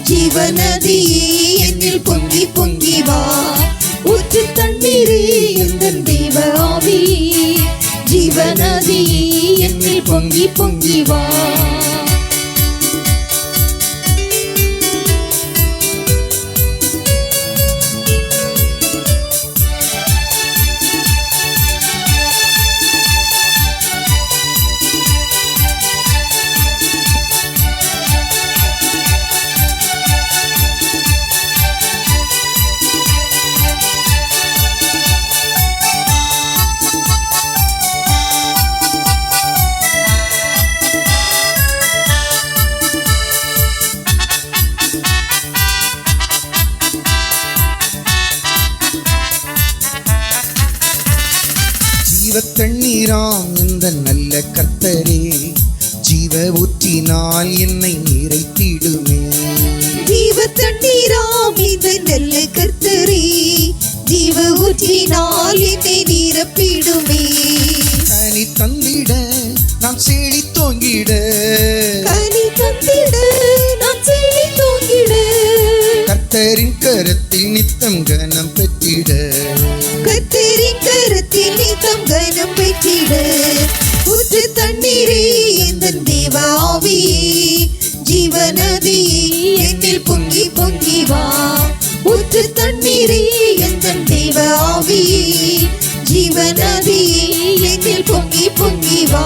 ஜீவநதியே என்னில் பொங்கி பொங்கி வா ஊற்று தண்ணீரே எந்தன் தேவ ஆவியே ஜீவநதியே என்னில் பொங்கி பொங்கி வா ஜீவ தண்ணீராம் இந்த நல்ல கர்த்தரே, ஜீவ ஊற்றினால் என்னை நிறைத்திடுமே. ஜீவ தண்ணீராம் இந்த நல்ல கர்த்தரே, ஜீவ ஊற்றினால் என்னை நிரப்பிடுமே. கனி தந்திட நான் செழி தோங்கிட, கனி தந்திட நான் செழி தோங்கிட, கர்த்தரின் கரத்தில் நித்தம் கனம் பெற்றிட, கர்த்தரின் கரத்தில் நித்தம் கனம் பெற்றிட. ஊற்று தண்ணீரே எந்தன் தேவ ஆவியே, ஜீவநதியே என்னில் பொங்கி பொங்கி வா. ஊற்று தண்ணீரே எந்தன் தேவ ஆவியே, ஜீவநதியே என்னில் பொங்கி பொங்கி வா.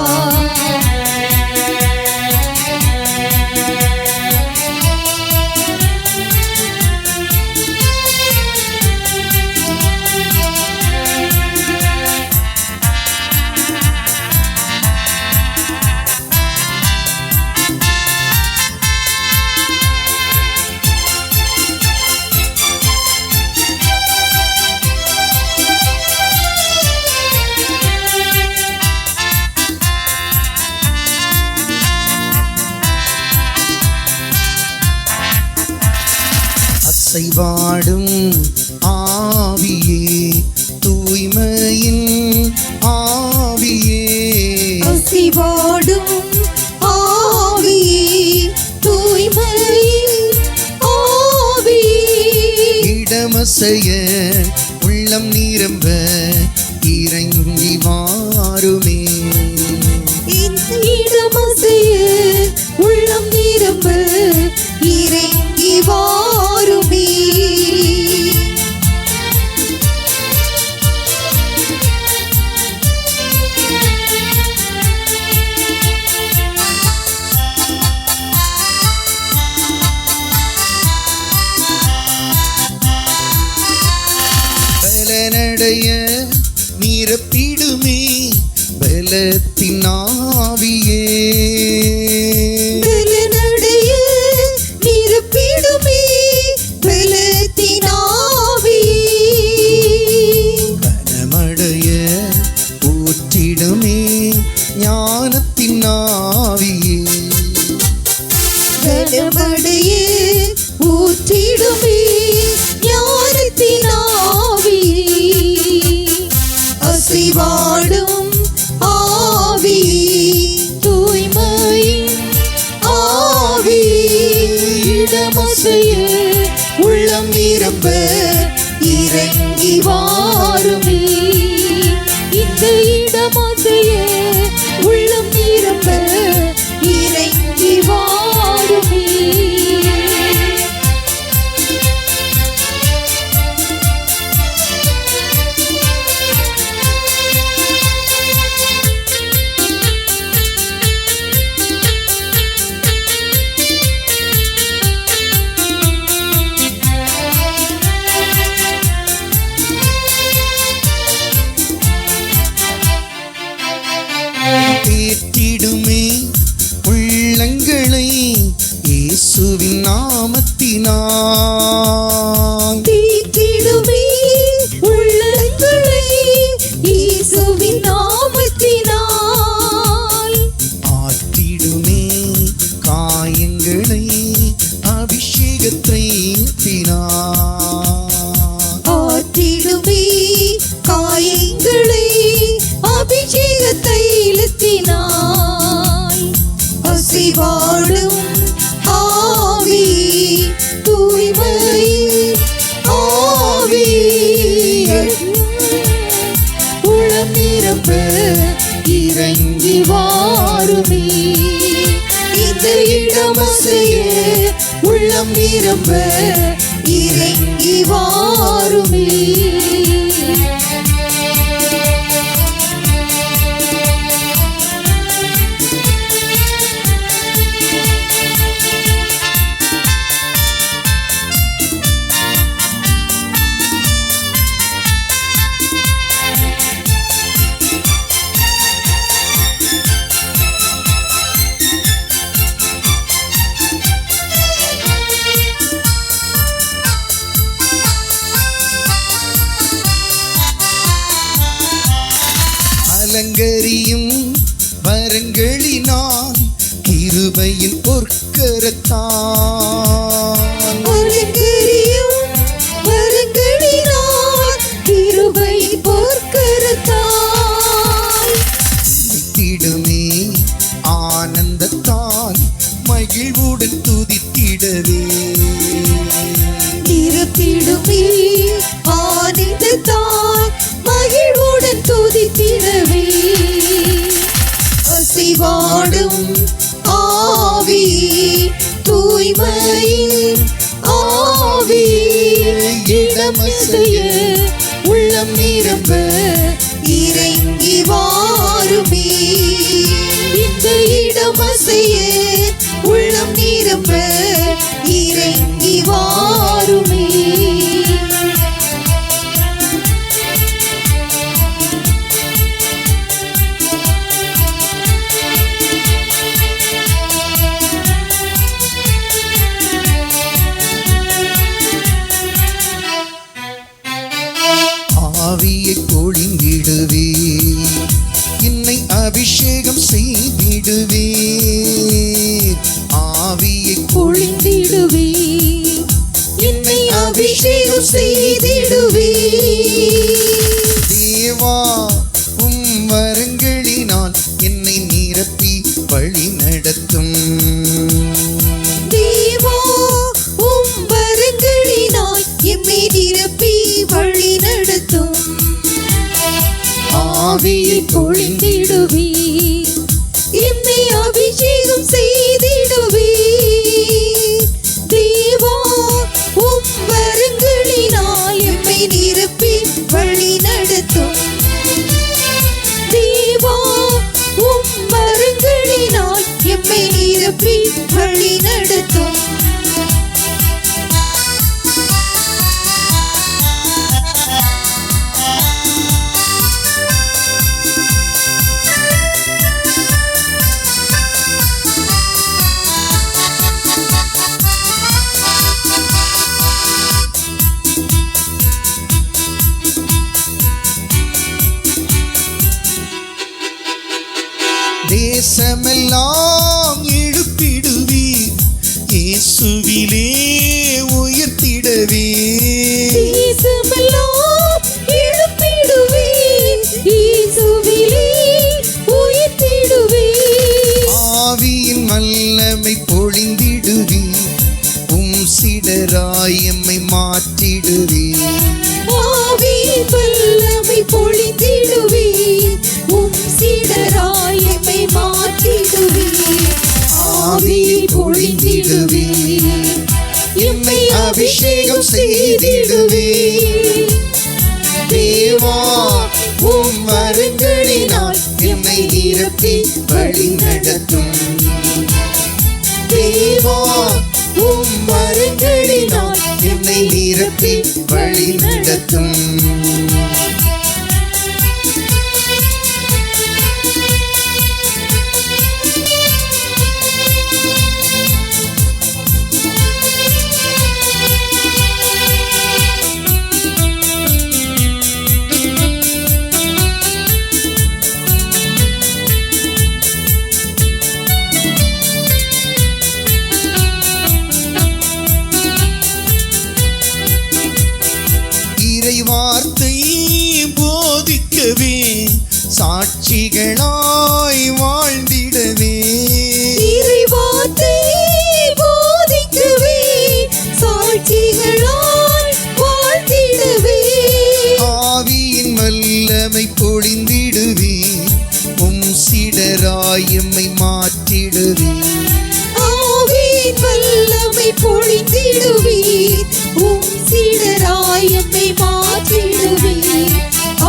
அசைவாடும் ஆவியே, தூய்மையின் ஆவியே, அசைவாடும் ஆவியே, தூய்மையின் ஆவியே, இடமசைய உள்ளம் நிரம்ப இறங்கி வாருமே. இந்த இடமசைய உள்ளம் நிரம்ப இறங்கி வாருமே. பலனடைய நிரப்பிடுமே பலத்தின் ஆவியே, பலனடைய நிரப்பிடுமே பலத்தின் ஆவியே, கனமடைய ஊற்றிடுமே ஞானத்தின் ஆவியே, கனமடைய ஊற்றிடுமே ஞானத்தின் ஆவியே. அசைவாடும் ஆவியே, தூய்மையின் ஆவியே, இடமசைய உள்ளம் நிரம்ப இறங்கி வாருமே. இந்த இடமசைய உள்ளம் நிரம்ப இறங்கி வாருமே. தேற்றிடுமே உள்ளங்களை இயேசுவின் நாமத்தினால், தீட்டிடுமே உள்ளங்களை இயேசுவின் நாமத்தினால், ஆற்றிடுமே காயங்களை அபிஷேகத்தை ஆற்றிடுமே காயங்களை அபிஷேக தைலத்தினால். அசைவாடும் ஆவியே, தூய்மையின் ஆவியே, உளம் நிரம்ப இறங்கி வாருமே. இந்த இடமசைய உள்ளம் நிரம்ப இறங்கி வாருமே. அலங்கரியும் வரங்களினால் கிருபையின் பொற்கரத்தான் அலங்கரியும் வரங்களினால் கிருபை பொற்கரத்தால் திடுமே ஆனந்தத்தால் மகிழ்வுடன் துதித்திடவே நிரப்பிடுமே ஆனந்தத்தால் மகிழ்வுடன் துதித்திடவே அசைவாடும் ஆவி தூய்மையின் ஆவி இடமசைய உள்ளம் நிரம்ப இறங்கி வாருமே இந்த இடமசைய உள்ளம் நிரம்ப இறங்கி வாருமே ஆவியை பொழிந்திடுவே என்னை அபிஷேகம் செய்திடுவே ஆவியை பொழிந்திடுவே என்னை அபிஷேகம் செய்திடுவே தேவா உம் வரங்களினால் என்னை நிரப்பி வழி நடத்தும் தேவா உம் வரங்களினால் எம்மை நிரப்பி வழி நடத்தும் ஆவியை பொழிந்திடுவே எம்மை அபிஷேகம் செய்திடுவே தேவா உம் வரங்களினால் எம்மை நிரப்பி வழி நடத்தும் தேவா உம் வரங்களினால் எம்மை நிரப்பி வழி நடத்தும் தேசமெல்லாம் எழுப்பிடுவீர் இயேசுவிலே உயர்த்திடவே தேசமெல்லாம் எழுப்பிடுவேன் இயேசுவிலே உயர்த்திடுவேன் ஆவியின் வல்லமை பொழிந்திடுவீர் உம் சிடராய் எம்மை மாற்றிடுவீர் ஆவியின் வல்லமை பொழிந்திடுவேன் உம் சீடராய் எம்மை மாற்றிடுவேன் ஆவியை பொழிந்திடுவேன் எம்மை அபிஷேகம் செய்திடுவேன் தேவா உம் வரங்களினால் எம்மை நிரப்பி வழி நடத்தும் தேவா உம் வரங்களினால் எம்மை நிரப்பி வழி நடத்தும் வார்த்தை போதிக்கவே சாட்சிகளாய் வாழ்ந்திடவே இறைவார்த்தை போதிக்கவே சாட்சிகளாய் வாழ்ந்திடவே ஆவியின் வல்லமை பொழிந்திடுவே உம் சிடராய் எம்மை மாற்றிடுவே ஆவியின் வல்லமை பொழிந்திடுவீர் உம் சீடராய் எம்மை மாற்றிடுவீர்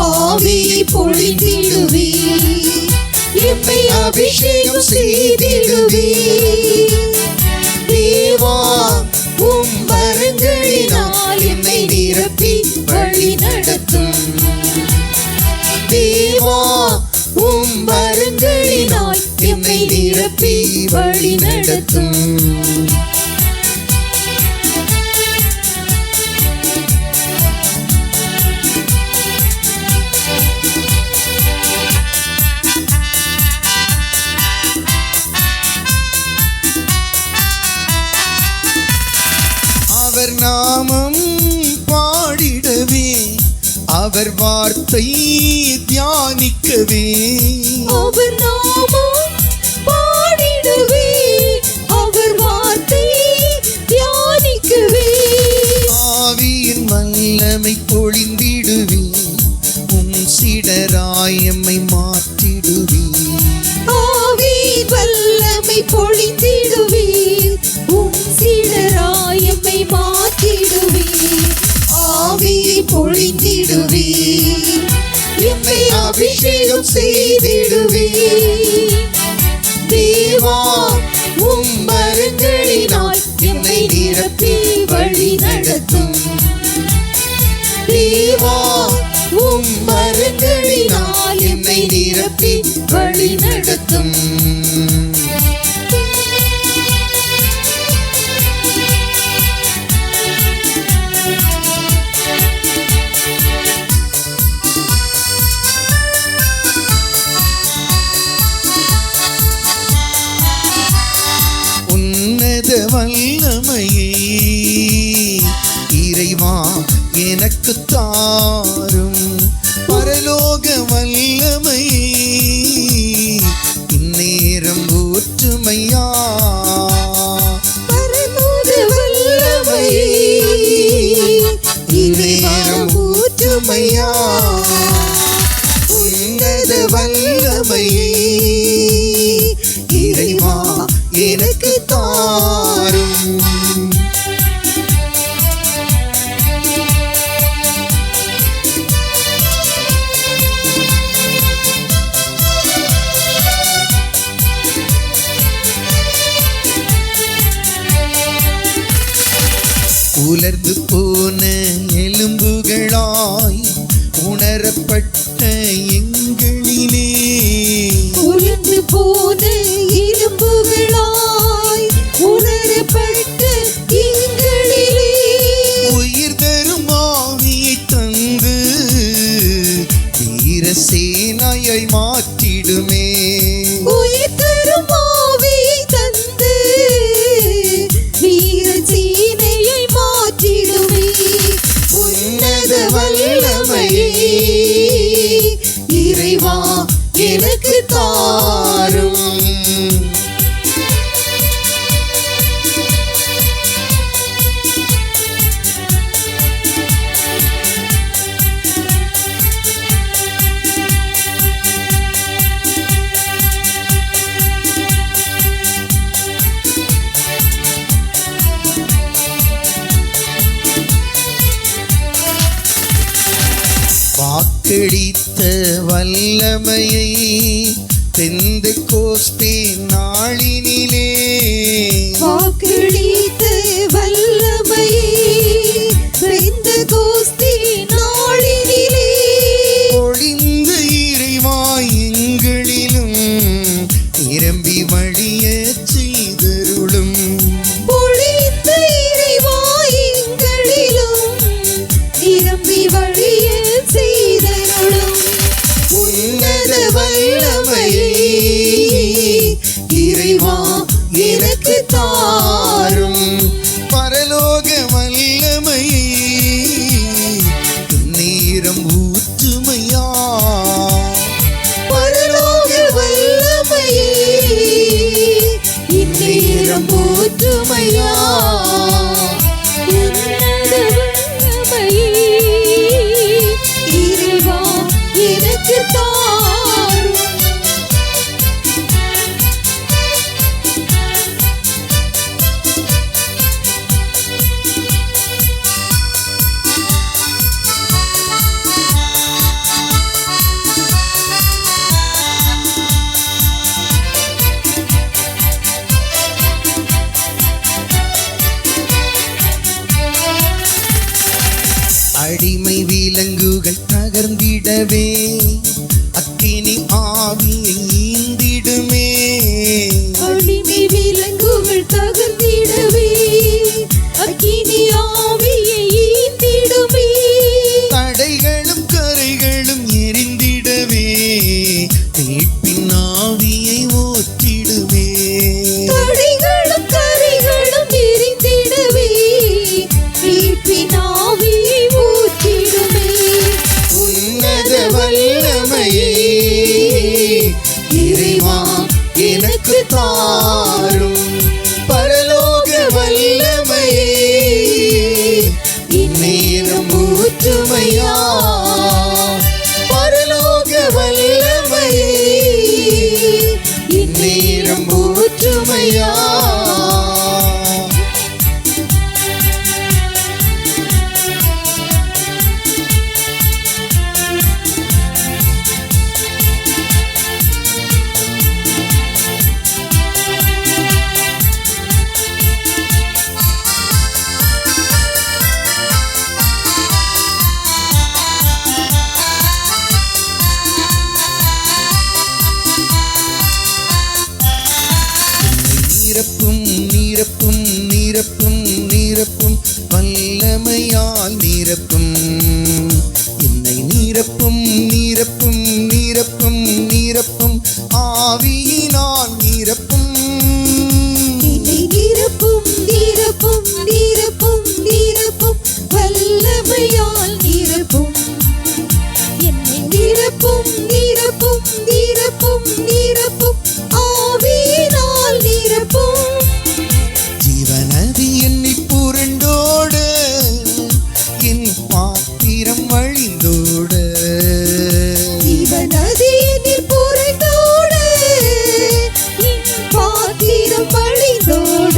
ஆவியை பொழிந்திடுவீர் எம்மை அபிஷேகம் செய்திடுவீர் தேவா உம் வரங்களினால் எம்மை நிரப்பி வழி நடத்தும் தேவா உம் வரங்களினால் எம்மை நிரப்பி வழி நடத்தும் அவர் வார்த்தை தியானிக்கவே அவர் நாமம் பாடிடவே அவர் வார்த்தை தியானிக்கவே ஆவியின் வல்லமை பொழிந்திடுவே சீடராய் எம்மை மாற்றிடுவே ஆவி வல்லமை பொழிந்திடுவீர் சீடராய் எம்மை மாற்றிடுவீர் ஆவி பொழிந்திடுவீர் எம்மை அபிஷேகம் செய்திடுவீர் தேவா வரங்களினால் எம்மை நிரப்பி வழி நடத்தும் தேவா வரங்களினால் எம்மை நிரப்பி வழி நடத்தும் உன்னத வல்லமையே இறைவா எனக்கு தாரும் பரலோக வல்லமையே இந்நேரம் ஊற்றுமையா பரலோக வல்லமையே இந்நேரம் ஊற்றுமையா உன்னத வல்லமையே இறைவா எனக்கு தாரும் உலர்ந்து போன எலும்புகளாய் உணரப்பட்ட எங்களிலே உலர்ந்து போன இரும்புகளாய் உணரப்பட்ட எங்களிலே உயிர் தரும் ஆவியை தந்து வீர சேனாயை மாற்றிடுமே உயிர் தரும் ஆவியை தந்து வீர சீனையை மாற்றிடுமே உன்னத வல்லமையே இறைவா எனக்கு தாரும் வாக்களித்த வல்லமையை பெந்தெகோஸ்தே நாளினிலே வாக்களித்த வல்லமையே பெந்தெகோஸ்தே நாளினிலே பொழிந்த இறைவா எங்களிலும் நிரம்பி வழிய செய்தருளும் பொழிந்த இறைவா எங்களிலும் நிரம்பி வழிய செய்தருளும் உன்னத வல்லமையே இறைவா எனக்கு தாரும் தாரும் பரலோக வல்லமையே இந்நேரம் ஊற்றுமையா பரலோக வல்லமையே இந்நேரம் ஊற்றுமையா நீரப்பும் நீரப்பும் நீரப்பும் நீரப்பும் வல்லமையால் நீரப்பும் என்னை நீரப்பும் நீரப்பும் நீரப்பும் நீரப்பும் ஆவியினால் நீரப்பும் என்னை நிரப்பும் நிரப்பும் நிரப்பும் நிரப்பும் வல்லமையால் நிரப்பும் என்னை நிரப்பும் நிரப்பும் நிரப்பும் நிரப்பும் ஆவியினால் நிரப்பும் ஜீவநதி என்னில் புரண்டோட என் பாத்திரம் வழிந்தோட ஜீவநதியில் புரண்டோட என் பாத்திரம் வழிந்தோட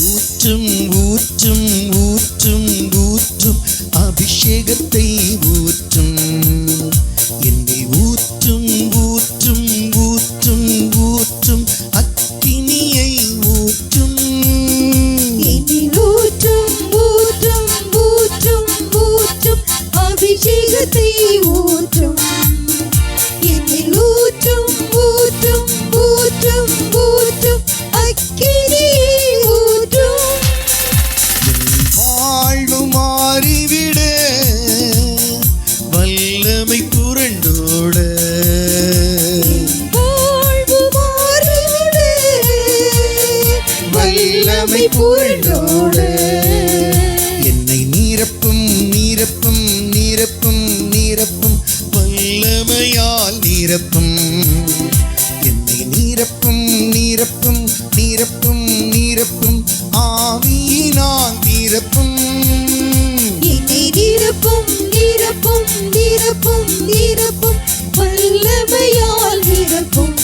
ஊற்றும் ஊற்றும் ஊற்றும் ஊற்றும் அபிஷேகத்தை ஊற்றும் என்னை ஊற்றும் ஊற்றும் ஊற்றும் ஊற்றும் அக்கினியை ஊற்றும் என்னில் ஊற்றும் ஊற்றும் ஊற்றும் ஊற்றும் அபிஷேகத்தை ஊற்றும் என்னில் ஊற்றும் ஊற்றும் ஊற்றும் ஊற்றும் அக்கினியை ஊற்றும் என் வாழ்வு மாறிவிட வல்லமை புரண்டோட வாழ்வு மாறிவிட வல்லமை புரண்டோட என்னை நீரப்பும் நீரப்பும் நீரப்பும் நீரப்பும் வல்லமையால் நீரப்பும் என்னை நீரப்பும் நீரப்பும் நீரப்பும் நீரப்பும் ஆவியினால் நீரப்பும் என்னை நிரப்பும் நிரப்பும் நிரப்பும் நிரப்பும் வல்லமையால் நிரப்பும்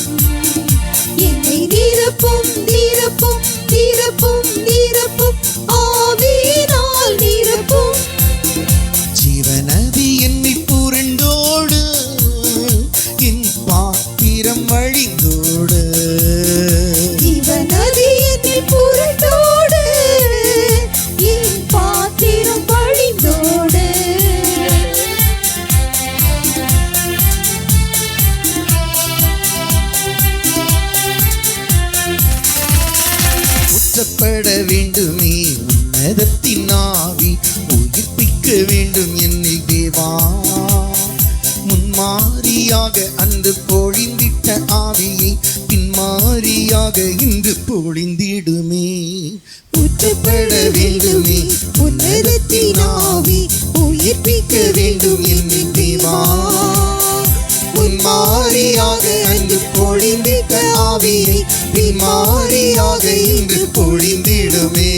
என்னை நிரப்பும் நிரப்பும் நிரப்பும் நிரப்பும் ஆவியினால் நிரப்பும் ஜீவநதி என்னில் புரண்டோடு என் பாத்திரம் வழிந்தோடு ஜீவநதியில் புரண்டோட என் பாத்திரம் வழிந்தோட ஊற்றப்பட வேண்டுமே உன்னதத்தின் ஆவி உயிர்ப்பிக்க வேண்டும் என்னில் தேவா முன்மாரியாக அன்று பொழிந்திட்ட ஆவியை பின்மாரியாக இன்று பொழிந்திடுமே ஊற்றப்பட வேண்டுமே உன்னதத்தின் ஆவி உயிர்ப்பிக்க வேண்டும் என்னில் தேவா முன்மாரியாக அன்று பொழிந்திட்ட ஆவியை பின்மாரியாக இன்று பொழிந்திடுமே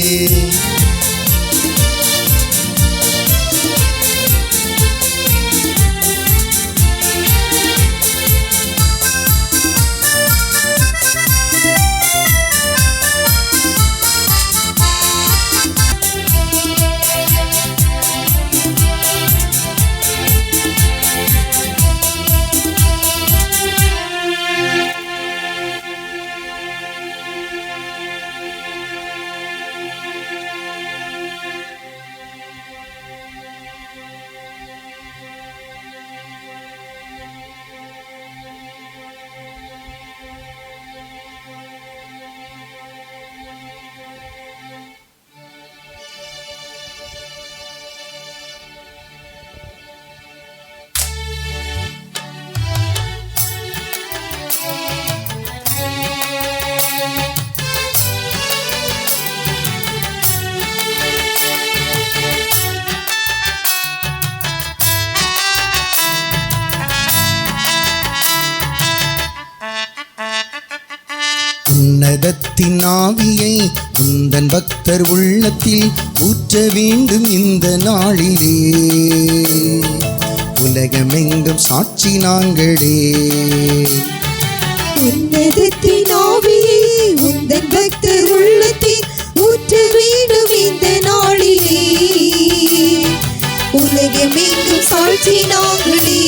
உன்னதத்தின் ஆவியை உந்தன் பக்தர் உள்ளத்தில் ஊற்ற வேண்டும் இந்த நாளிலே. உலகமெங்கும் சாட்சி நாங்களே. உன்னதத்தின் ஆவியை உந்தன் பக்தர் உள்ளத்தில் ஊற்ற வேண்டும் இந்த நாளிலே. உலகமெங்கும் சாட்சி நாங்களே.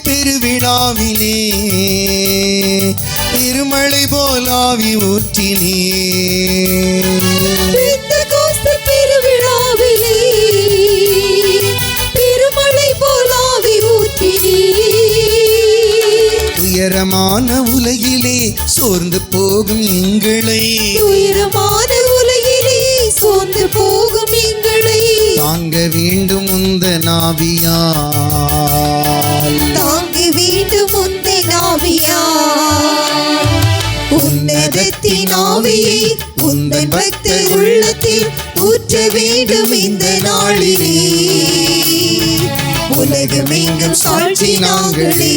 பெருவிழாவிலே பெருமழை போல் ஆவி ஊற்றினே. பெந்தெகோஸ்து பெருவிழாவிலே பெருமழை போல் ஆவி ஊற்றினே. துயரமான உலகிலே சோர்ந்து போகும் எங்களை, துயரமான உலகிலே சோர்ந்து போகும் எங்களை தாங்க வேண்டும் உந்தன் ஆவியால். தாங்க வேண்டும் உந்தன் ஆவியால். உன்னதத்தின் ஆவியை உந்தன் பக்தர் உள்ளத்தில் ஊற்ற வேண்டும் இந்த நாளிலே. உலகமெங்கும் சாட்சி நாங்களே.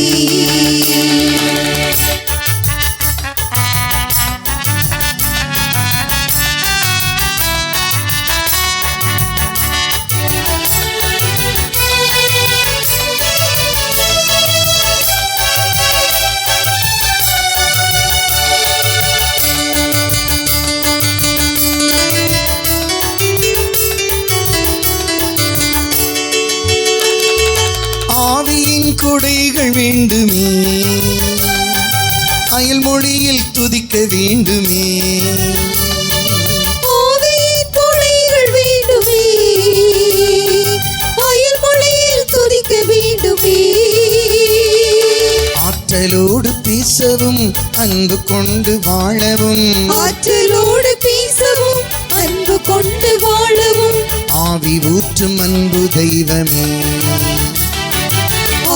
ஆவியின் கொடைகள் வேண்டுமே, அயல் மொழியில் துதிக்க வேண்டுமே. ஆவியின் கொடைகள் வேண்டுமே, அயல் மொழியில் துதிக்க வேண்டுமே. ஆற்றலோடு பேசவும் அன்பு கொண்டு வாழவும், ஆற்றலோடு பேசவும் அன்பு கொண்டு வாழவும். ஆவி ஊற்றும் அன்பு தெய்வமே,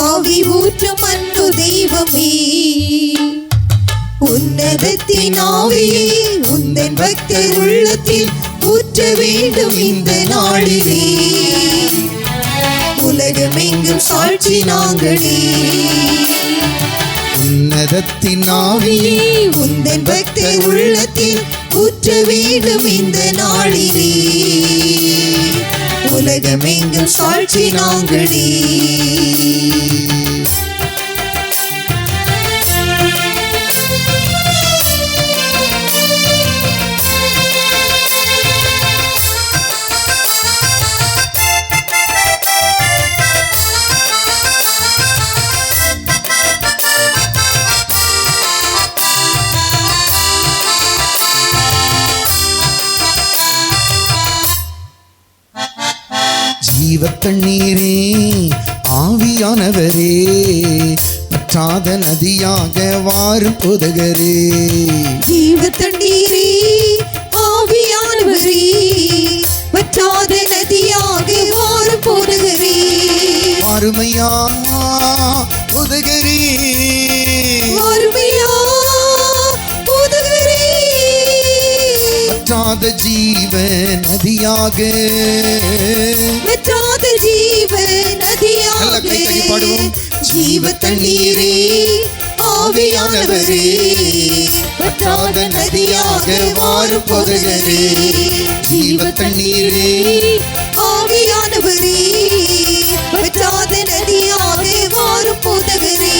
ஆவி ஊற்றும் அன்பு தெய்வமே. உன்னதத்தின் ஆவியை உந்தன் பக்தர் உள்ளத்தில் ஊற்ற வேண்டும் இந்த நாளிலே. உலகமெங்கும் சாட்சி நாங்களே. உன்னதத்தின் ஆவியை உந்தன் பக்தர் உள்ளத்தில் ஊற்ற வேண்டும் இந்த நாளிலே. உலகமெங்கும் சாட்சி நாங்களே. ஜீவ தண்ணீரே ஆவியானவரே, பற்றாத நதியாக வாரும் போதகரே. ஜீவ தண்ணீரே ஆவியானவரே, வற்றாத நதியாக வாரும் போதகரே. அருமையா போதகரே, அருமையா போதகரே. பற்றாத ஜீவ நதியாக, வற்றாத ஜீவ நதியாக. நல்ல கைத்தட்டி பாடுவோம். ஜீவ தண்ணீரே ஆவியானவரே, வற்றாத நதியாக வாரும் போதகரே. ஜீவ தண்ணீரே ஆவியானவரே, வற்றாத நதியாக வாரும் போதகரே.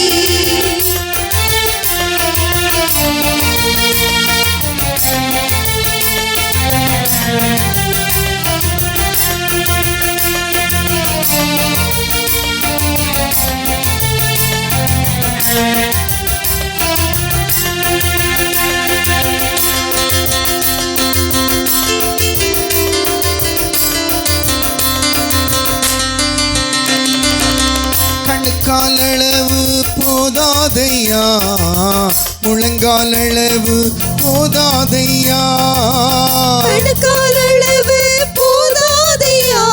கண்ணுக்கால் வாருமையா முழங்கால் அளவு போதாதையா கணுக்கால் அளவு போதாதையா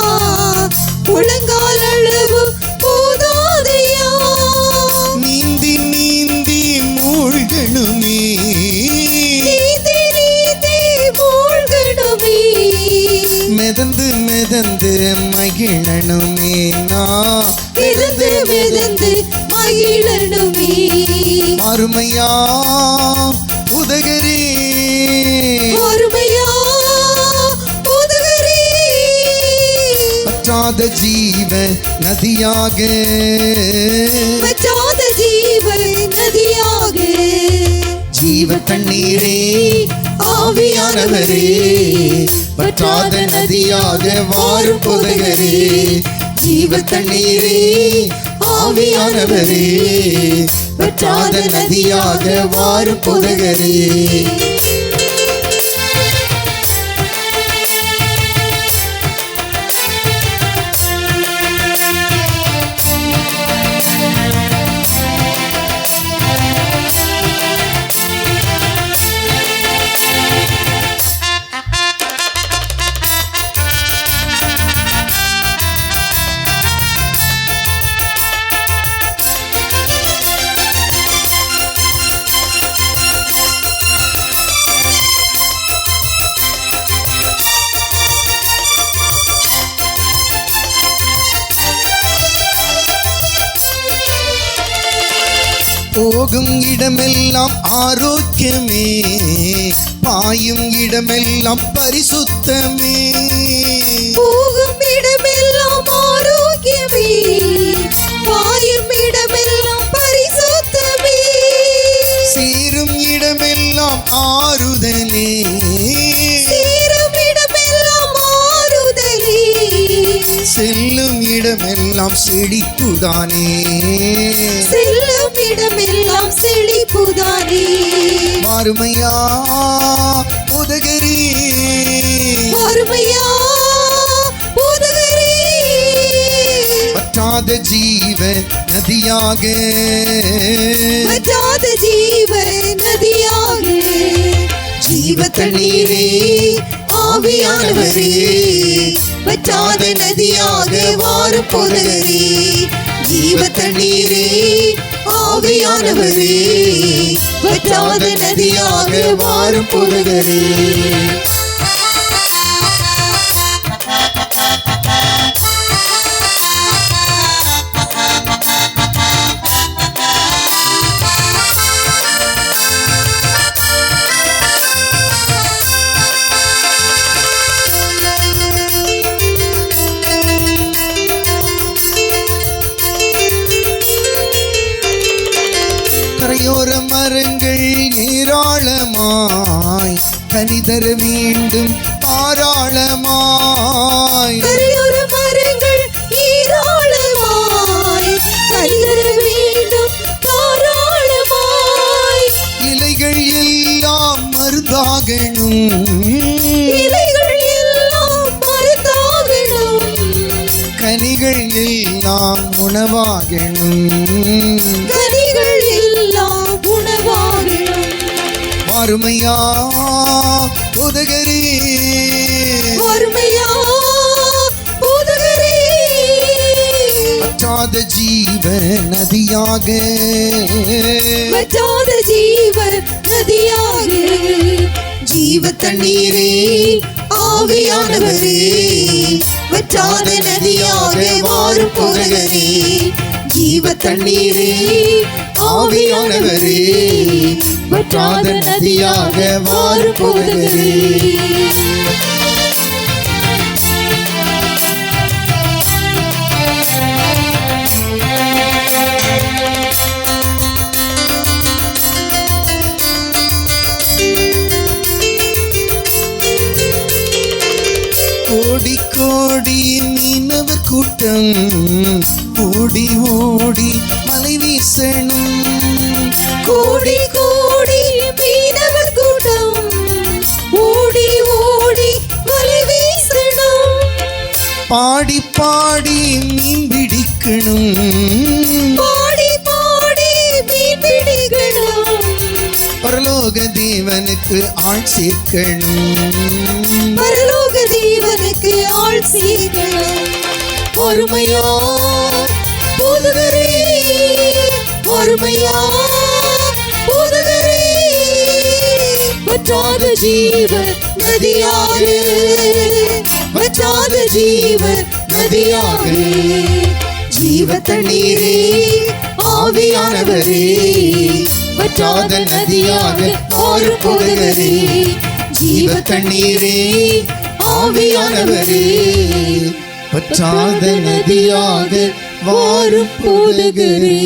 முழங்கால் அளவு போதாதையா நீந்தி நீந்தி மூழ்கணுமே நீதி நீதி மூழ்கணுமே மிதந்து மிதந்து மகிழணுமே நான் மிதந்து மிதந்து மகிழணுமே வாருமையா உதகரே வாருமையா உதகரே பற்றாத ஜீவ நதியாக வற்றாத ஜீவ நதியாக ஜீவ தண்ணீரே ஆவியானவரே பற்றாத நதியாக வாரும் புதகரே ஜீவ தண்ணீரே ஆவியானவரே பற்றாத நதியாக வாரும் புதகரே போகும் இடமெல்லாம் ஆரோக்கியமே பாயும் இடமெல்லாம் பரிசுத்தமே போகும் இடமெல்லாம் ஆரோக்கியமே பாயும் இடமெல்லாம் பரிசுத்தமே சேரும் இடமெல்லாம் ஆறுதலே சேரும் இடமெல்லாம் ஆறுதலே செல்லும் இடமெல்லாம் செழிப்புதானே செல்லும் இடமெல்லாம் செழிப்புதானே வாருமையா உதகரே வாருமையா உதகரே பற்றாத ஜீவ நதியாக வற்றாத ஜீவ நதியாக ஜீவ தண்ணீரே ஆவியானவரே வற்றாத நதியாக வாரும் புதகரே ஜீவ தண்ணீரே ஆவியானவரே வற்றாத நதியாக வாரும் புதகரே கரையோர மரங்கள் ஏராளமாய் கனிதர வேண்டும் தாராளமாய் கரையோர மரங்கள் ஏராளமாய் கனிதர வேண்டும் தாராளமாய் இலைகள் எல்லாம் மருந்தாகணும் இலைகள் எல்லாம் மருந்தாகணும் கனிகள் எல்லாம் உணவாகணும் கனிகள் எல்லாம் உணவாகணும் வாருமையா உதகரே வறுமையா புதகரே பற்றாத ஜீவ நதியாக வற்றாத ஜீவ நதியாக ஜீவ தண்ணீரே ஆவியானவரே வற்றாத நதியாக வாரும் புதகரே ஜீவ தண்ணீரே ஆவியானவரே வற்றாத நதியாக வாரும் புதகரே கோடி கோடி மீனவர் கூட்டம் ஓடி ஓடி மலை வீசணும் கோடி கோடி மீனவர் கூட்டம் ஓடி ஓடி வலை வீசணும் பாடி பாடி மீன் பிடிக்கணும் பாடி பாடி மீன் பிடிக்கணும் பரலோக தேவனுக்கு ஆள் சேர்க்கணும். பரலோக தேவனுக்கு ஆள் சேர்க்கணும். ஒருமையா போதுகரே, ஒருமையா போதுகரே, வற்றாத ஜீவ நதியாக, வற்றாத ஜீவ நதியாக, ஜீவ தண்ணீரே ஆவியானவரே, வற்றாத நதியாக ஆறு போதுகரே, ஜீவ தண்ணீரே ஆவியானவரே, பற்றாத நதியாக வாரும் போதுகிறே.